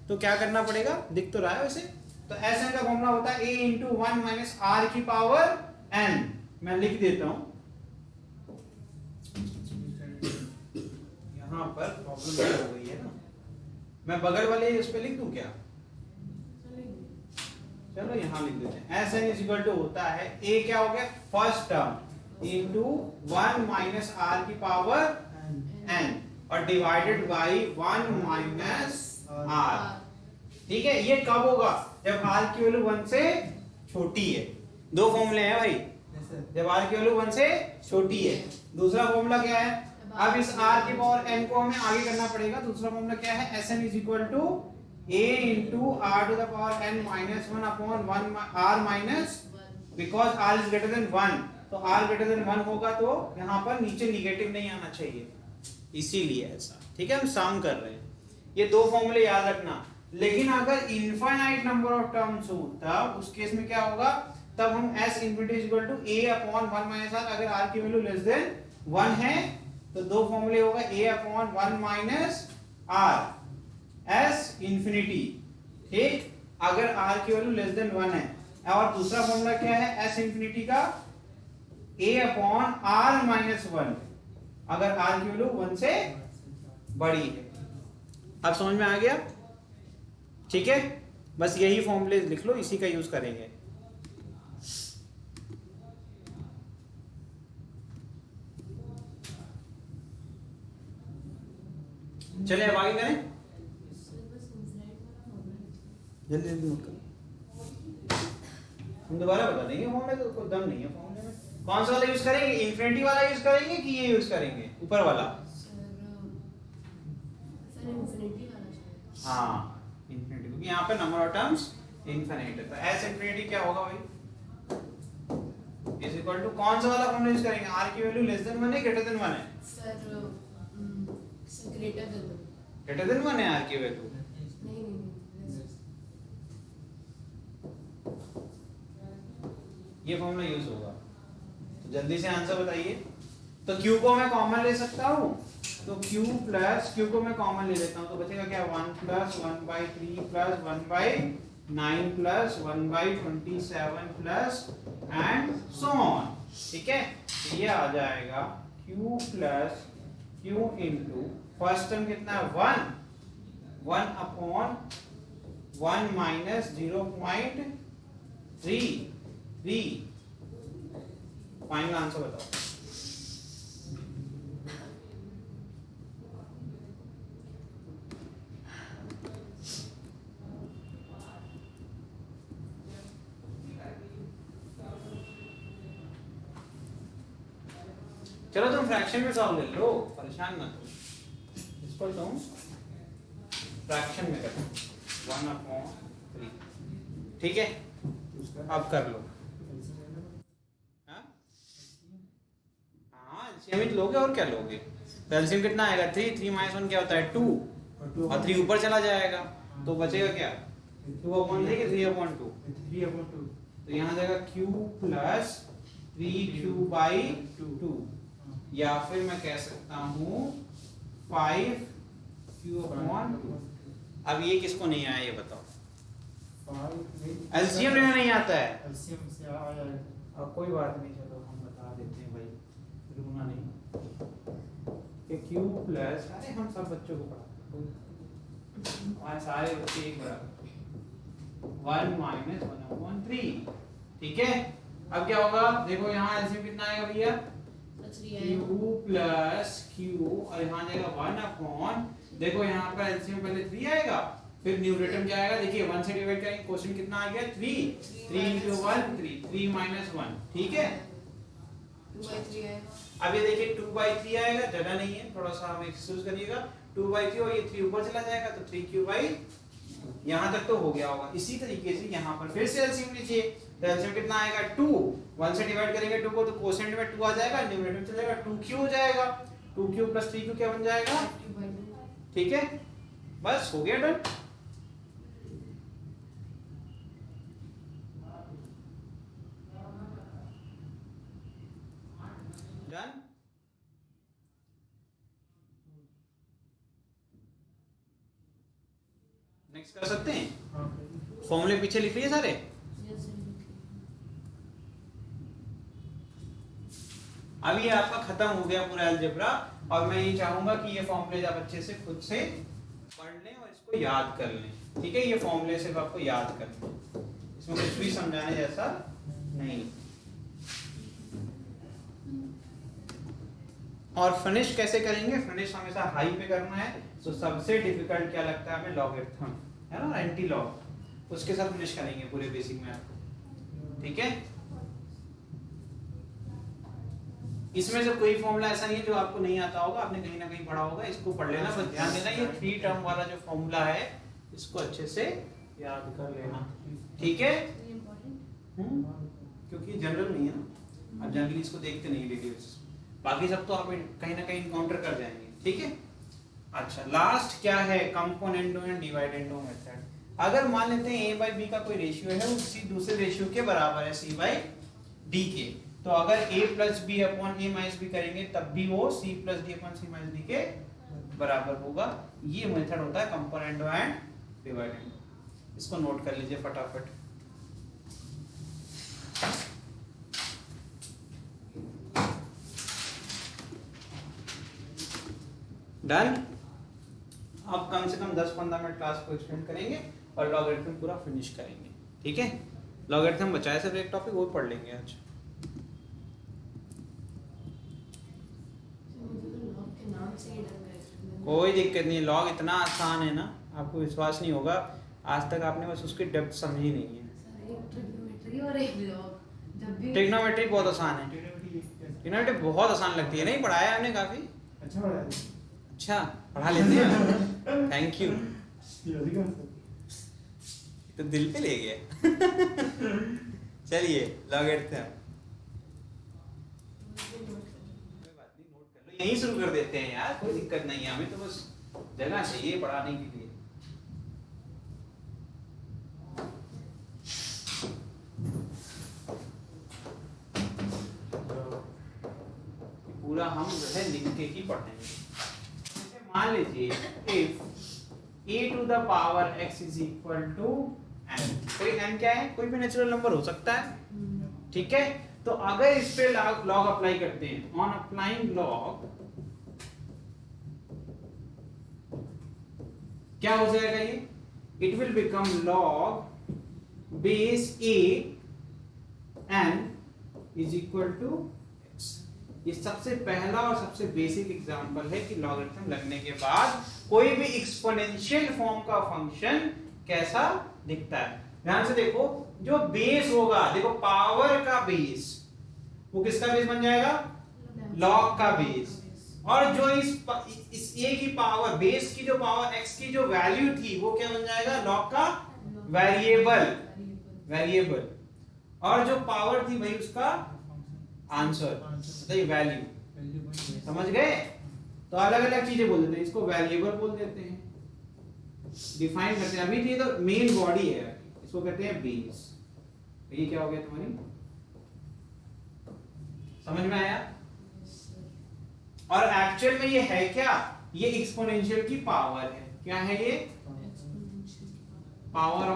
तो क्या करना पड़ेगा, दिख तो रहा है वैसे। तो एस एन का फॉर्मूला होता है a into 1 minus r की पावर n। मैं लिख देता हूं, यहाँ पर प्रॉब्लम हो गई है ना, मैं बगल वाले उस पे लिख दूं क्या? चलो यहाँ लिख देते हैं। S N is equal to होता है a क्या हो गया, first term into 1 minus r की पावर n और डिवाइडेड बाई 1 माइनस r। ठीक है, ये कब होगा? जब r की वैल्यू 1 से छोटी है। दो फॉर्मूले हैं भाई, जब r की वैल्यू 1 से छोटी है। दूसरा फॉर्मूला क्या है? अब इस r की पावर n को हमें आगे करना पड़ेगा। दूसरा फॉर्मूला क्या है? Sn is equal to a into r to the power n minus 1 upon 1 r minus, because r is greater than 1, तो r greater than 1 होगा तो यहाँ पर नीचे निगेटिव नहीं आना चाहिए, इसीलिए ऐसा। ठीक है, हम सम कर रहे हैं। ये दो फॉर्मूले याद रखना। लेकिन अगर इनफाइनाइट नंबर ऑफ टर्म्स हो तब उस केस में क्या होगा? तब हम s infinity is equal to a upon 1 minus r। अगर r की वैल्यू लेस देन 1 है तो दो फॉर्मूले होगा a upon 1 minus r, S infinity, ठीक। अगर r की वैल्यू लेस देन 1 है, और दूसरा फॉर्मूला क्या है एस इंफिनिटी का, a अपॉन r माइनस 1, अगर r की वैल्यू 1 से बड़ी है। अब समझ में आ गया, ठीक है। बस यही फॉर्मूले लिख लो, इसी का यूज करेंगे। चलिए अब आगे करें, जल्दी जल्दी नोट करो, हम दोबारा बता देंगे। फॉर्मूले तो कोई दम नहीं है फॉर्मूले में। कौन सा वाला यूज करेंगे, इन्फिनिटी वाला यूज करेंगे कि ये यूज करेंगे ऊपर वाला? सर इंफिनिटी वाला शायद। हाँ इन्फिनिटी, क्योंकि यहाँ पे नंबर ऑफ टर्म्स इनफिनिट है। तो एस इन्फिनिटी क्या होगा भाई, इज इक्वल टू कौन सा वाला फॉर्मूला यूज करेंगे, r की वैल्यू लेस देन 1 है ग्रेटर देन 1 है? Sir greater than 1। Greater than 1 है r की वैल्यू। नहीं ये फॉर्मूला यूज होगा। तो जल्दी से आंसर बताइए। तो q को मैं कॉमन ले सकता हूँ, तो q प्लस q को मैं कॉमन ले लेता हूँ, तो बचेगा क्या 1 plus 1/3 plus 1/9 plus 1/27 plus and so on, ठीक है। तो ये आ जाएगा q plus q into first term कितना है 1 अपॉन 1 माइनस 0.33। फाइनल आंसर बताओ। चलो तुम फ्रैक्शन में सॉल्व ले लो, परेशान मत हो। इसको तुम फ्रैक्शन में करो 1/3, ठीक है। अब कर लो। हाँ एलसीएम लोगे और क्या लोगे। तो एलसीएम कितना आएगा 3 माइनस 1 क्या होता है 2, और 3 ऊपर चला जाएगा तो बचेगा क्या 2/3 कि 3/2? 3/2। तो यहाँ जाएगा q प्लस 3q/2, या फिर मैं कह सकता हूँ 5q/2। अब ये किसको नहीं आया ये बताओ, एलसीएम लेना नहीं आता है। एलसीएम से आ जाएगा। अब कोई बात नहीं, चलो हम बता देते हैं भाई, रोना नहीं। कि q प्लस, अरे हम सब बच्चों को पढ़ाते हैं, हमारे सारे बच्चे एक बराबर 1 माइनस 1/3, ठीक है। अब क्या होगा, देखो यहाँ एलसीएम कितना आएगा भैया q प्लस q, और यहाँ जाएगा 1 अपॉन, देखो यहाँ पर एलसीएम पहले 3 आएगा, फिर न्यूमरेटर क्या आएगा, देखिए 1 से डिवाइड करेंगे, क्वेश्चन कितना आ गया 3 into 1 3 minus 1, ठीक है। 2/3 है। अब ये देखिए 2/3 आएगा, जगह नहीं है, थोड़ा सा हम एक्सक्यूज करिएगा। 2/3 और ये 3 ऊपर चला जाएगा तो 3q/, यहाँ तक तो हो गया होगा। इसी तरीके से यहाँ पर फिर से एलसीएम लीजिए, तो एलसीएम कितना आएगा 2, 1 से डिवाइड करेंगे 2 को तो कोसेंट में 2 आ जाएगा, न्यूमरेटर में चला जाएगा 2q हो जाएगा, 2q प्लस 3q क्या बन जाएगा, ठीक है। बस हो गया डन। डन। नेक्स्ट कर सकते हैं, फॉर्मूले पीछे लिख लिए सारे। अब ये आपका खत्म हो गया पूरा अलजेब्रा, और मैं ये चाहूंगा कि ये फॉर्मूले आप अच्छे से खुद से पढ़ लें और इसको याद कर लें, ठीक है। ये फॉर्मूले सिर्फ आपको याद करने, इसमें कुछ भी समझाने जैसा नहीं। और फिनिश कैसे करेंगे, फिनिश हमेशा हाई पे करना है। तो सबसे डिफिकल्ट क्या लगता है हमें, लॉगरिथम है ना, एंटी लॉग, उसके साथ फिनिश करेंगे पूरे बेसिक मैथ, ठीक है। इसमें से कोई फॉर्मूला ऐसा नहीं है जो आपको नहीं आता होगा, आपने कहीं ना कहीं पढ़ा होगा, इसको पढ़ लेना। बस ध्यान देना ये 3 टर्म वाला जो फॉर्मूला है इसको अच्छे से याद कर लेना, ठीक है। क्योंकि जनरल नहीं है ना, आप जनरली इसको देखते नहीं डेली बेसिस, बाकी सब तो आप कहीं ना कहीं इनकाउंटर कर जाएंगे, ठीक है। अच्छा लास्ट क्या है, कंपोनेंडो एंड डिवाइडेंडो मेथड। अगर मान लेते हैं a/b का कोई रेशियो है, वो किसी दूसरे रेशियो के बराबर है c/d के, तो अगर a + b / a - b करेंगे तब भी वो c + d / c - d के बराबर होगा। ये मेथड होता है कंपेरेंडो एंड डिवाइडेंडो। इसको नोट कर लीजिए फटाफट। डन। अब कम से कम 10-15 मिनट क्लास को एक्सटेंड करेंगे और लॉगरिथम पूरा फिनिश करेंगे, ठीक है। लॉगरिथम बचाए सिर्फ एक टॉपिक वो पढ़ लेंगे आज। मुझे तो लॉग के नाम से ही डर लग रहा है। कोई दिक्कत नहीं, लॉग इतना आसान है ना, आपको विश्वास नहीं होगा, आज तक आपने बस उसकी डेप्थ समझी नहीं है। सर एक ट्रिग्नोमेट्री और एक लॉग, जब भी ट्रिग्नोमेट्री बहुत आसान है, ट्रिग्नोमेट्री बहुत आसान लगती है, नहीं पढ़ाया हमने काफी। अच्छा पढ़ा है। अच्छा पढ़ा लेते हैं, थैंक यू, ये अधिकार सर। तो दिल पे ले गया। चलिए लॉगरिथम, कोई बात नहीं, नोट कर लो, यहीं शुरू कर देते हैं यार, कोई दिक्कत नहीं है, हमें तो बस जगह चाहिए पढ़ाने के लिए। पूरा हम जो है लिख के ही पढ़ेंगे। जैसे मान लीजिए if a to the power x is equal to n, कोई n क्या है, कोई भी नेचुरल नंबर हो सकता है, ठीक है। तो अगर इस पे लॉग अप्लाई करते हैं, ऑन अप्लाइंग लॉग क्या हो जाएगा ये, it will become log base a n is equal to x। ये सबसे पहला और सबसे बेसिक एग्जांपल है कि लॉगरिथम लगने के बाद कोई भी एक्सपोनेंशियल फॉर्म का फंक्शन कैसा दिखता है। ध्यान से देखो, जो बेस होगा, देखो पावर का बेस वो किसका बेस बन जाएगा, लॉग का बेस, और जो इस a की पावर, बेस की जो पावर x की जो वैल्यू थी वो क्या बन जाएगा, लॉग का वेरिएबल, और जो पावर थी वही उसका आंसर, मतलब वैल्यू। समझ गए। तो अलग अलग चीजें बोल देते हैं, इसको वेरिएबल बोल देते हैं, डिफाइन करते हैं। अभी ये तो मेन बॉडी है, इसको कहते हैं बेस। ये क्या हो गया तुम्हारी, समझ में आया। और एक्चुअल में ये है क्या, ये एक्सपोनेंशियल की पावर है। क्या है ये, पावर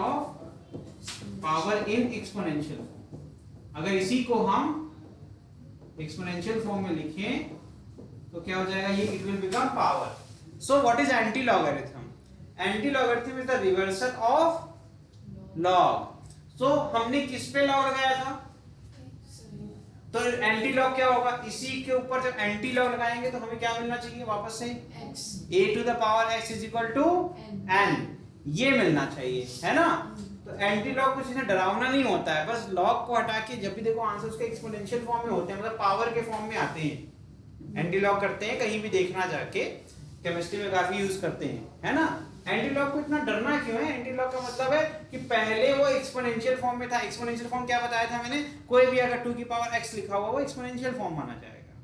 इन एक्सपोनेंशियल फॉर्म। अगर इसी को हम एक्सपोनेंशियल फॉर्म में लिखें तो क्या हो जाएगा, ये it will become power. So what is anti logarithm, anti logarithm is the reversal of log. So हमने किस पे लॉग लगाया था, तो एंटी लॉग क्या होगा, इसी के ऊपर जब एंटी लॉग लगाएंगे तो हमें क्या मिलना चाहिए वापस से, a to the power x is equal to n, ये मिलना चाहिए, है ना। तो एंटी लॉग कुछ इतना डरावना नहीं होता है, बस लॉग को हटा के जब भी देखो आंसर उसके एक्सपोनेंशियल फॉर्म में होते हैं, मतलब पावर के फॉर्म में आते हैं। एंटी लॉग करते हैं, कहीं भी देखना जाके केमिस्ट्री में काफी यूज करते हैं, है ना। एंटी लॉग को इतना डरना क्यों है, एंटी लॉग का मतलब है कि पहले वो एक्सपोनेंशियल फॉर्म में था। एक्सपोनेंशियल फॉर्म क्या बताया था मैंने, कोई भी अगर 2 की पावर x लिखा हुआ वो एक्सपोनेंशियल फॉर्म माना जाएगा,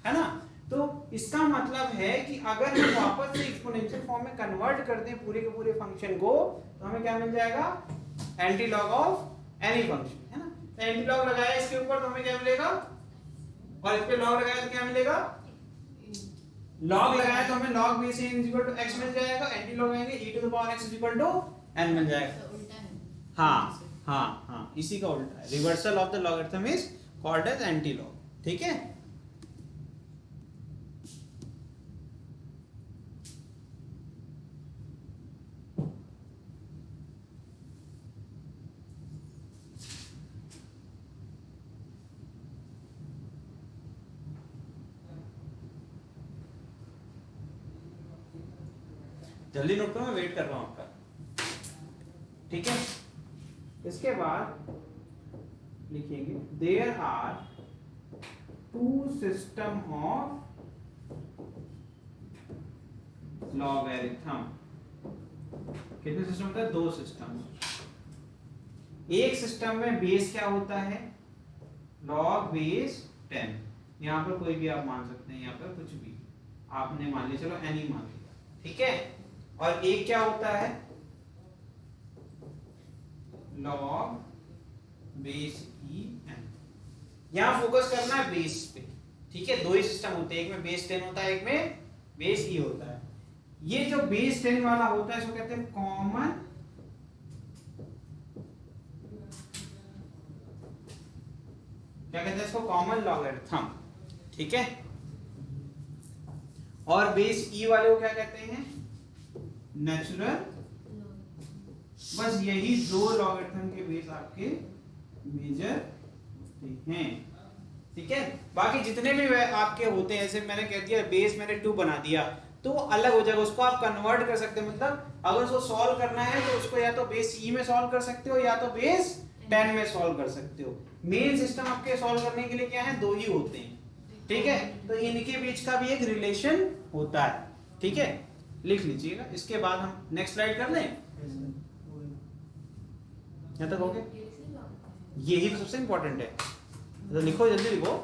है ना। तो इसका मतलब है कि अगर हम वापस से एक्सपोनेंशियल फॉर्म में कन्वर्ट कर दें पूरे के पूरे फंक्शन को, तो हमें क्या मिल जाएगा, anti log of any function, है ना। तो एंटी लॉग लगाया इसके ऊपर तो हमें क्या मिलेगा, और इस पे लॉग लगाया तो क्या मिलेगा, लॉग लगाया तो हमें log base a is equal to x मिल जाएगा, एंटी लॉग लगाएंगे e to the power x is equal to n मिल जाएगा। उल्टा है। हाँ हाँ हाँ, इसी का उल्टा है। Reversal of the logarithm is called as anti log, ठीक है। जल्दी नोट करो, मैं वेट कर रहा हूं आपका, ठीक है। इसके बाद लिखेंगे there are 2 system of logarithm. कितने सिस्टम होता है, 2 सिस्टम। एक सिस्टम में बेस क्या होता है, लॉग बेस 10, यहाँ पर कोई भी आप मान सकते हैं, यहाँ पर कुछ भी आपने मान लिया, चलो n ही मान लिया, ठीक है। और एक क्या होता है, लॉग बेस ई n। यहां फोकस करना है बेस पे, ठीक है। 2 ही सिस्टम होते हैं, एक में बेस 10 होता है, एक में बेस ई होता है। ये जो बेस 10 वाला होता है इसको कहते हैं कॉमन क्या कहते हैं इसको, कॉमन लॉगरिथम, ठीक है। और बेस ई वाले को क्या कहते हैं, नेचुरल। बस यही दो लॉगरिथम के बेस आपके मेजर होते हैं, ठीक है। बाकी जितने भी आपके होते हैं, जैसे मैंने कह दिया बेस मैंने 2 बना दिया तो वो अलग हो जाएगा, उसको आप कन्वर्ट कर सकते हैं। मतलब अगर उसको सॉल्व करना है तो उसको या तो बेस ई में सॉल्व कर सकते हो या तो बेस 10 में सॉल्व कर सकते हो। मेन सिस्टम आपके सॉल्व करने के लिए क्या है, 2 ही होते हैं, ठीक है। तो इनके बीच का भी एक रिलेशन होता है, ठीक है, लिख लीजिएगा। इसके बाद हम नेक्स्ट स्लाइड कर लें, यहाँ तक हो गया। यही तो सबसे इंपॉर्टेंट है, तो लिखो, जल्दी लिखो।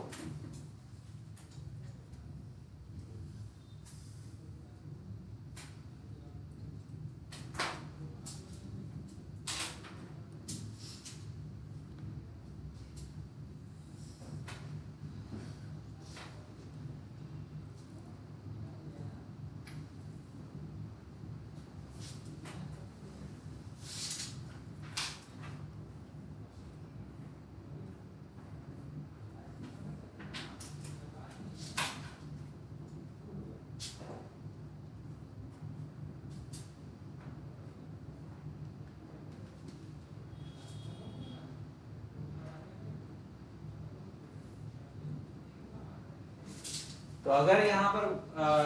तो अगर यहाँ पर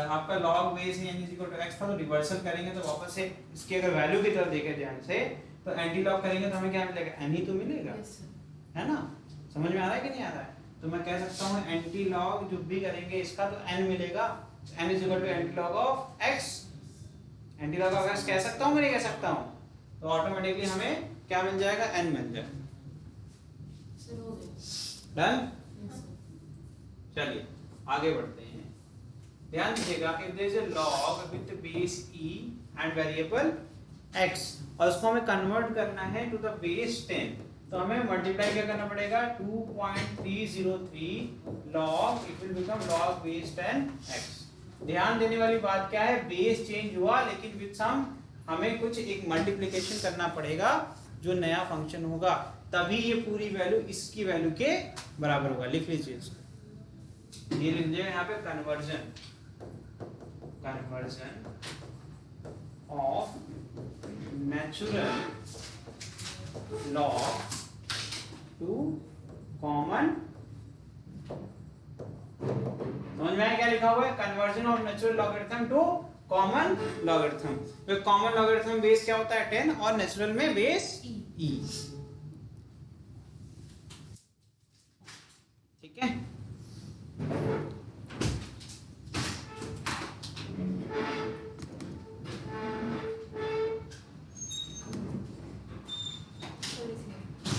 आपका log बेस है यानी इक्वल टू x था, तो रिवर्सल करेंगे तो वापस से इसकी अगर वैल्यू की तरफ देखें ध्यान से, तो एंटी लॉग करेंगे तो हमें क्या मिलेगा, n ही तो मिलेगा, है ना। समझ में आ रहा है कि नहीं आ रहा है। तो मैं कह सकता हूँ एंटी लॉग जो भी करेंगे इसका तो n मिलेगा, n is equal to anti log of x। Anti log of x कह सकता हूँ मैं, नहीं कह सकता हूँ, तो ऑटोमेटिकली हमें क्या मिल जाएगा, n मिल जाएगा। डन, चलिए आगे बढ़ते हैं। ध्यान दीजिएगा, if there is a log with base e and variable x और उसको हमें कन्वर्ट करना है टू द बेस 10, तो हमें मल्टीप्लाई क्या करना पड़ेगा, 2.303 log, it will become log base 10x। ध्यान देने वाली बात क्या है, बेस चेंज हुआ लेकिन विद सम हमें कुछ एक मल्टीप्लिकेशन करना पड़ेगा जो नया फंक्शन होगा, तभी ये पूरी वैल्यू इसकी वैल्यू के बराबर होगा। लिख लीजिए इसको, ये लिख लीजिए यहाँ पे, conversion of natural log to common. समझ में आया क्या लिखा हुआ है, conversion of natural logarithm to common logarithm. तो कॉमन लॉगरिथम बेस क्या होता है, 10, और नेचुरल में बेस e, ठीक है।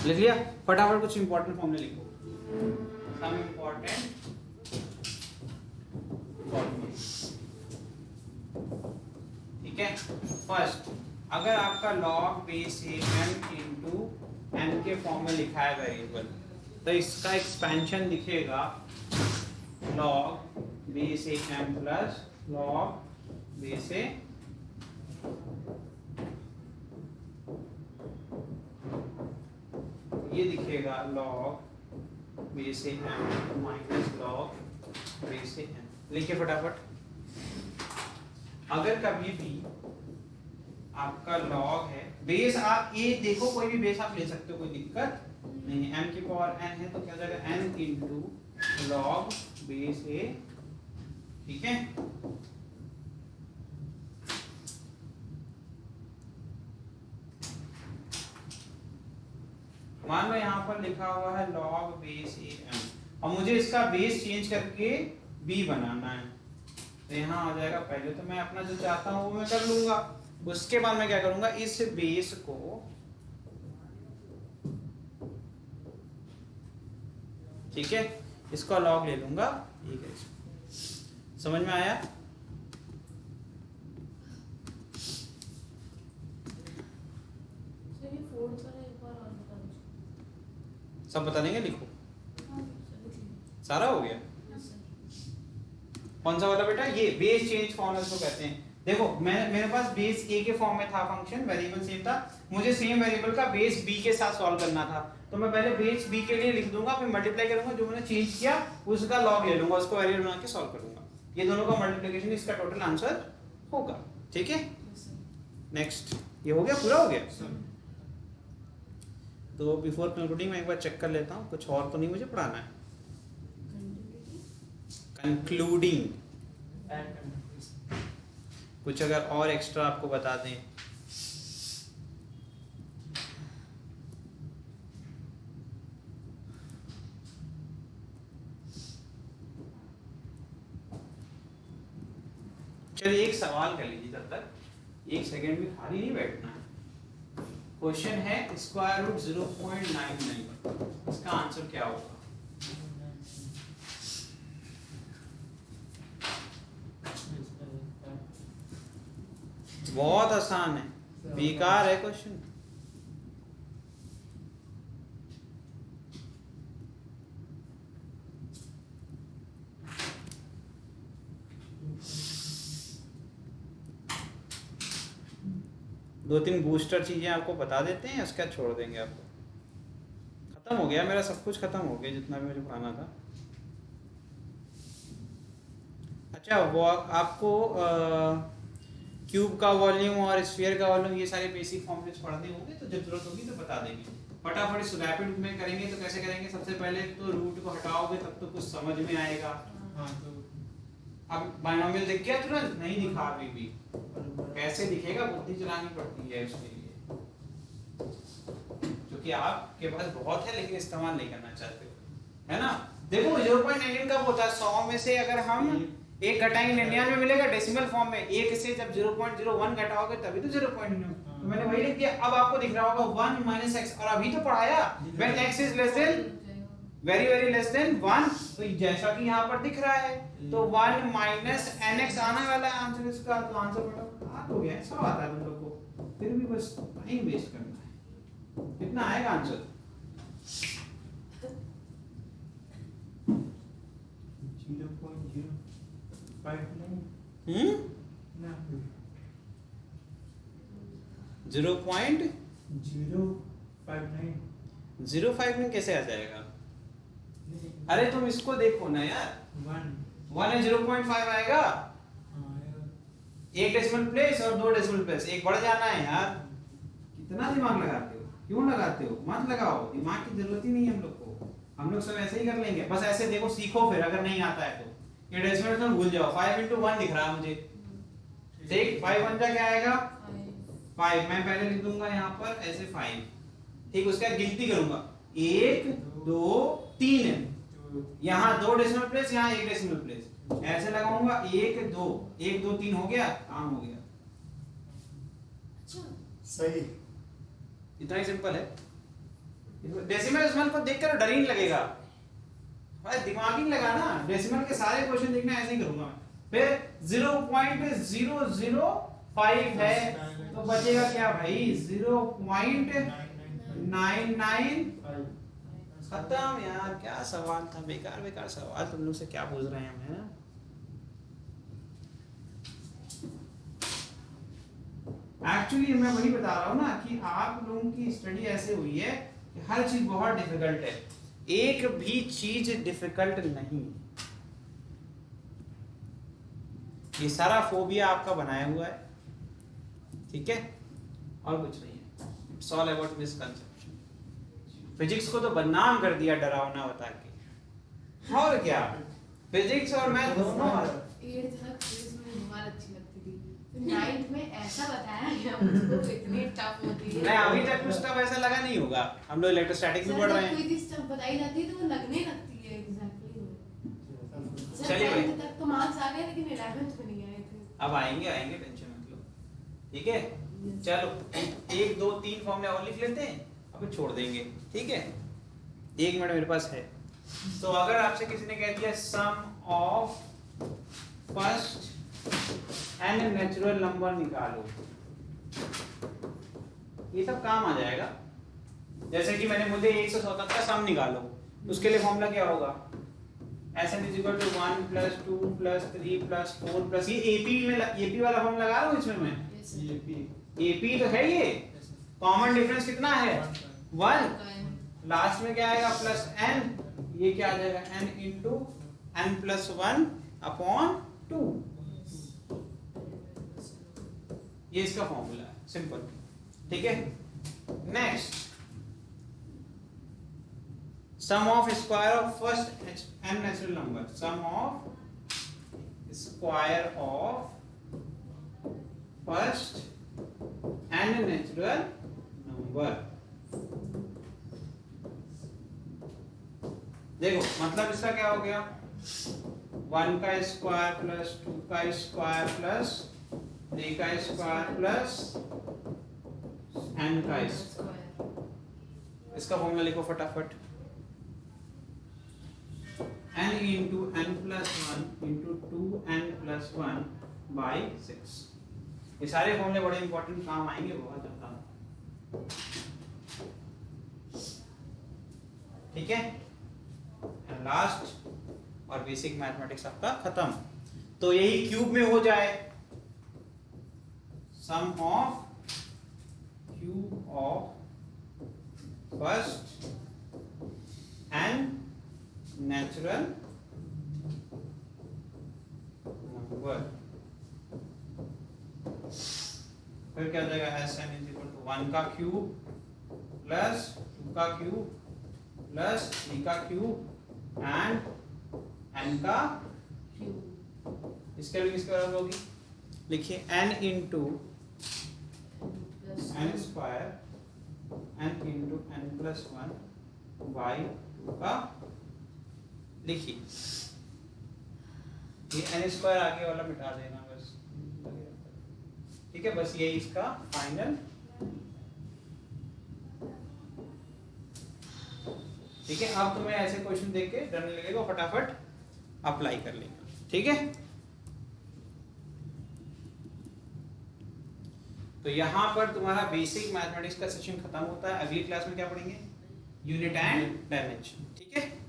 लिख लिया, फटाफट कुछ इंपॉर्टेंट फॉर्मूले लिखो, सम इंपॉर्टेंट फॉर्मूले, ठीक है। फर्स्ट, अगर आपका log बेस है m इंटू n के फॉर्म में लिखा है वेरिएबल, तो इसका एक्सपेंशन लिखेगा log बेस है m प्लस log बेस है ये दिखेगा log बेस से m माइनस log बेस से n। लिखिए फटाफट। अगर कभी भी आपका log है बेस, आप ये देखो कोई भी बेस आप ले सकते हो, कोई दिक्कत नहीं है। m की पावर n है तो क्या हो जाएगा, n into log base a, ठीक है। मान लो यहाँ पर लिखा हुआ है log बेस am, और मुझे इसका बेस चेंज करके b बनाना है, तो यहाँ आ जाएगा। पहले तो मैं अपना जो चाहता हूँ वो मैं कर लूंगा, उसके बाद मैं क्या करूंगा, इस बेस को ठीक है, इसका log ले लूंगा, ठीक है। समझ में आया। सब बता देंगे, लिखो। सारा हो गया। कौन सा वाला बेटा, ये बेस चेंज फॉर्मूला को कहते हैं। देखो मैं मेरे पास बेस a के फॉर्म में था फंक्शन, वेरिएबल सेम था, मुझे सेम वेरिएबल का बेस b के साथ सॉल्व करना था, तो मैं पहले बेस b के लिए लिख दूंगा, फिर मल्टीप्लाई करूंगा, जो मैंने चेंज किया उसका लॉग ले लूंगा, उसको वेरिएबल बना के सॉल्व करूंगा, ये दोनों का मल्टीप्लिकेशन इसका टोटल आंसर होगा। ठीक है, नेक्स्ट, ये हो गया, पूरा हो गया। तो बिफोर कंक्लूडिंग मैं एक बार चेक कर लेता हूँ, कुछ और तो नहीं मुझे पढ़ाना है। कंक्लूडिंग कुछ अगर और एक्स्ट्रा आपको बता दें। चलिए एक सवाल कर लीजिए तब तक, एक सेकंड भी खाली नहीं बैठना है। क्वेश्चन है स्क्वायर रूट 0.99, इसका आंसर क्या होगा? बहुत आसान है, बेकार है क्वेश्चन। दो तीन बूस्टर चीजें आपको बता देते हैं, उसका छोड़ देंगे आपको। खत्म हो गया मेरा सब कुछ, खत्म हो गया जितना भी मुझे पढ़ाना था। अच्छा, वो आपको क्यूब का वॉल्यूम और स्फीयर का वॉल्यूम ये सारे बेसिक फॉर्मूलेस पढ़ने होंगे, तो जब जरूरत होगी तो बता देंगे। फटाफट इस रैपिड में करेंगे तो कैसे करेंगे? सबसे पहले तो रूट को हटाओगे तब तो कुछ समझ में आएगा। हाँ तो अब बाइनोमियल दिख गया तुरंत? नहीं दिखा अभी भी, कैसे दिखेगा? बुद्धि चलानी पड़ती है उसके लिए, क्योंकि आपके पास बहुत है लेकिन इस्तेमाल नहीं करना चाहते हो, है ना। देखो 0.99 कब होता है? 100 में से अगर हम एक घटाएंगे 99 मिलेगा डेसिमल फॉर्म में, एक से जब 0.01 घटाओगे तभी तो 0.9, तो मैंने वही लिख दिया। अब आपको दिख रहा होगा 1 - x, और अभी तो पढ़ाया when x is less than very very less than 1, तो जैसा कि यहाँ पर दिख रहा है, तो 1 - nx आने वाला है आंसर इसका, तो आंसर फटाफट हो गया। सब आता है तुम लोग को, फिर भी बस टाइम वेस्ट करना है। कितना आएगा आंसर? 0.059 ना 0.059 कैसे आ जाएगा? अरे तुम इसको देखो ना यार, 1 है 0.5 आएगा, एक डेसिमल प्लेस और 2 डेसिमल प्लेस, एक बढ़ जाना है यार। कितना दिमाग लगाते हो? क्यों लगाते हो? मत लगाओ, दिमाग की जरूरत ही नहीं है हम लोग को, हम लोग सब ऐसे ही कर लेंगे। बस ऐसे देखो, सीखो, फिर अगर नहीं आता है तो ये डेसिमल तो भूल जाओ। 5 × 1 दिख रहा है मुझे, ठीक, 5 × 1 क्या आएगा? 5। मैं पहले लिख दूंगा यहाँ पर ऐसे 5, ठीक, उसका गिनती करूंगा 1 2 3, यहाँ 2 डेसिमल प्लेस, यहाँ 1 डेसिमल प्लेस, ऐसे लगाऊंगा 1 2 1 2 3 हो गया, काम हो गया। सही, इतना ही सिंपल है। डेसिमल डेसिमल को देखकर डर ही नहीं लगेगा, भाई दिमाग ही लगा ना। डेसिमल के सारे क्वेश्चन देखना ऐसे ही करूंगा मैं। फिर 0.005 है तो बचेगा क्या भाई? 0.99। खत्म यार, क्या सवाल था, बेकार बेकार सवाल तुम लोग से क्या पूछ रहे हैं हम, है ना। एक्चुअली मैं वही बता रहा हूँ ना कि आप लोगों की स्टडी ऐसे हुई है कि हर चीज बहुत डिफिकल्ट है, एक भी चीज डिफिकल्ट नहीं। ये सारा फोबिया आपका बनाया हुआ है, ठीक है, और कुछ नहीं है। It's all about misconception. Physics को तो बदनाम कर दिया डरावना बता के, और क्या। फिजिक्स और मैथ दोनों 8th तक फिजिक्स में बहुत अच्छी लगती थी, 9th में ऐसा बताया गया मुझको, इतनी टफ होती है। नहीं, अभी तक कुछ टफ ऐसा लगा नहीं होगा, हम लोग इलेक्ट्रोस्टैटिक में पढ़ रहे हैं। कोई चीज टफ बताई जाती है तो वो लगने लगती है। एग्जैक्टली। चलिए भाई, 10th तक तो मार्क्स आ गए लेकिन 11th में नहीं आए थे। अब आएंगे आएंगे, टेंशन मत लो, ठीक है। चलो 1 2 3 फॉर्मूला और लिख लेते हैं, अब छोड़ देंगे, ठीक है। 1 मिनट मेरे पास है। तो अगर आपसे किसी ने कह दिया sum of first n natural number निकालो, ये सब काम आ जाएगा। जैसे कि मैंने मुझे 177 का सम निकालो, उसके लिए फॉर्मूला क्या होगा? Sn is equal to 1 plus 2 plus 3 plus 4 plus ये AP वाला फॉर्म लगा रहा हूँ इसमें मैं Yes, sir. AP तो है ये कॉमन डिफरेंस कितना है 1 लास्ट में क्या आएगा प्लस n ये क्या आ जाएगा n into n plus 1 upon 2 ये इसका फॉर्मूला है सिंपल ठीक है next sum of square of first n natural number sum of square of first n natural number देखो मतलब इसका क्या हो गया 1 का स्क्वायर प्लस 2 का स्क्वायर प्लस 3 का स्क्वायर प्लस n का स्क्वायर इसका फॉर्मूला लिखो फटाफट n into n plus 1 into 2n plus 1 by 6 ये सारे फॉर्मूले बड़े इंपॉर्टेंट काम आएंगे बहुत ज्यादा ठीक है लास्ट और बेसिक मैथमेटिक्स आपका खत्म तो यही क्यूब में हो जाए sum of cube of first n natural number फिर क्या हो जाएगा Sn इज इक्वल टू 1 का क्यूब प्लस 2 का क्यूब प्लस 3 का क्यूब एंड n का इसके लिए किसके बराबर होगी लिखिए n into n square n into n plus 1 by 2 का लिखिए ये n स्क्वायर आगे वाला मिटा देना बस ठीक है बस यही इसका फाइनल ठीक है अब तुम्हें ऐसे क्वेश्चन देख के डर नहीं लगेगा फटाफट अप्लाई कर लेना ठीक है तो यहां पर तुम्हारा बेसिक मैथमेटिक्स का सेशन खत्म होता है अगली क्लास में क्या पढ़ेंगे यूनिट एंड डायमेंशन ठीक है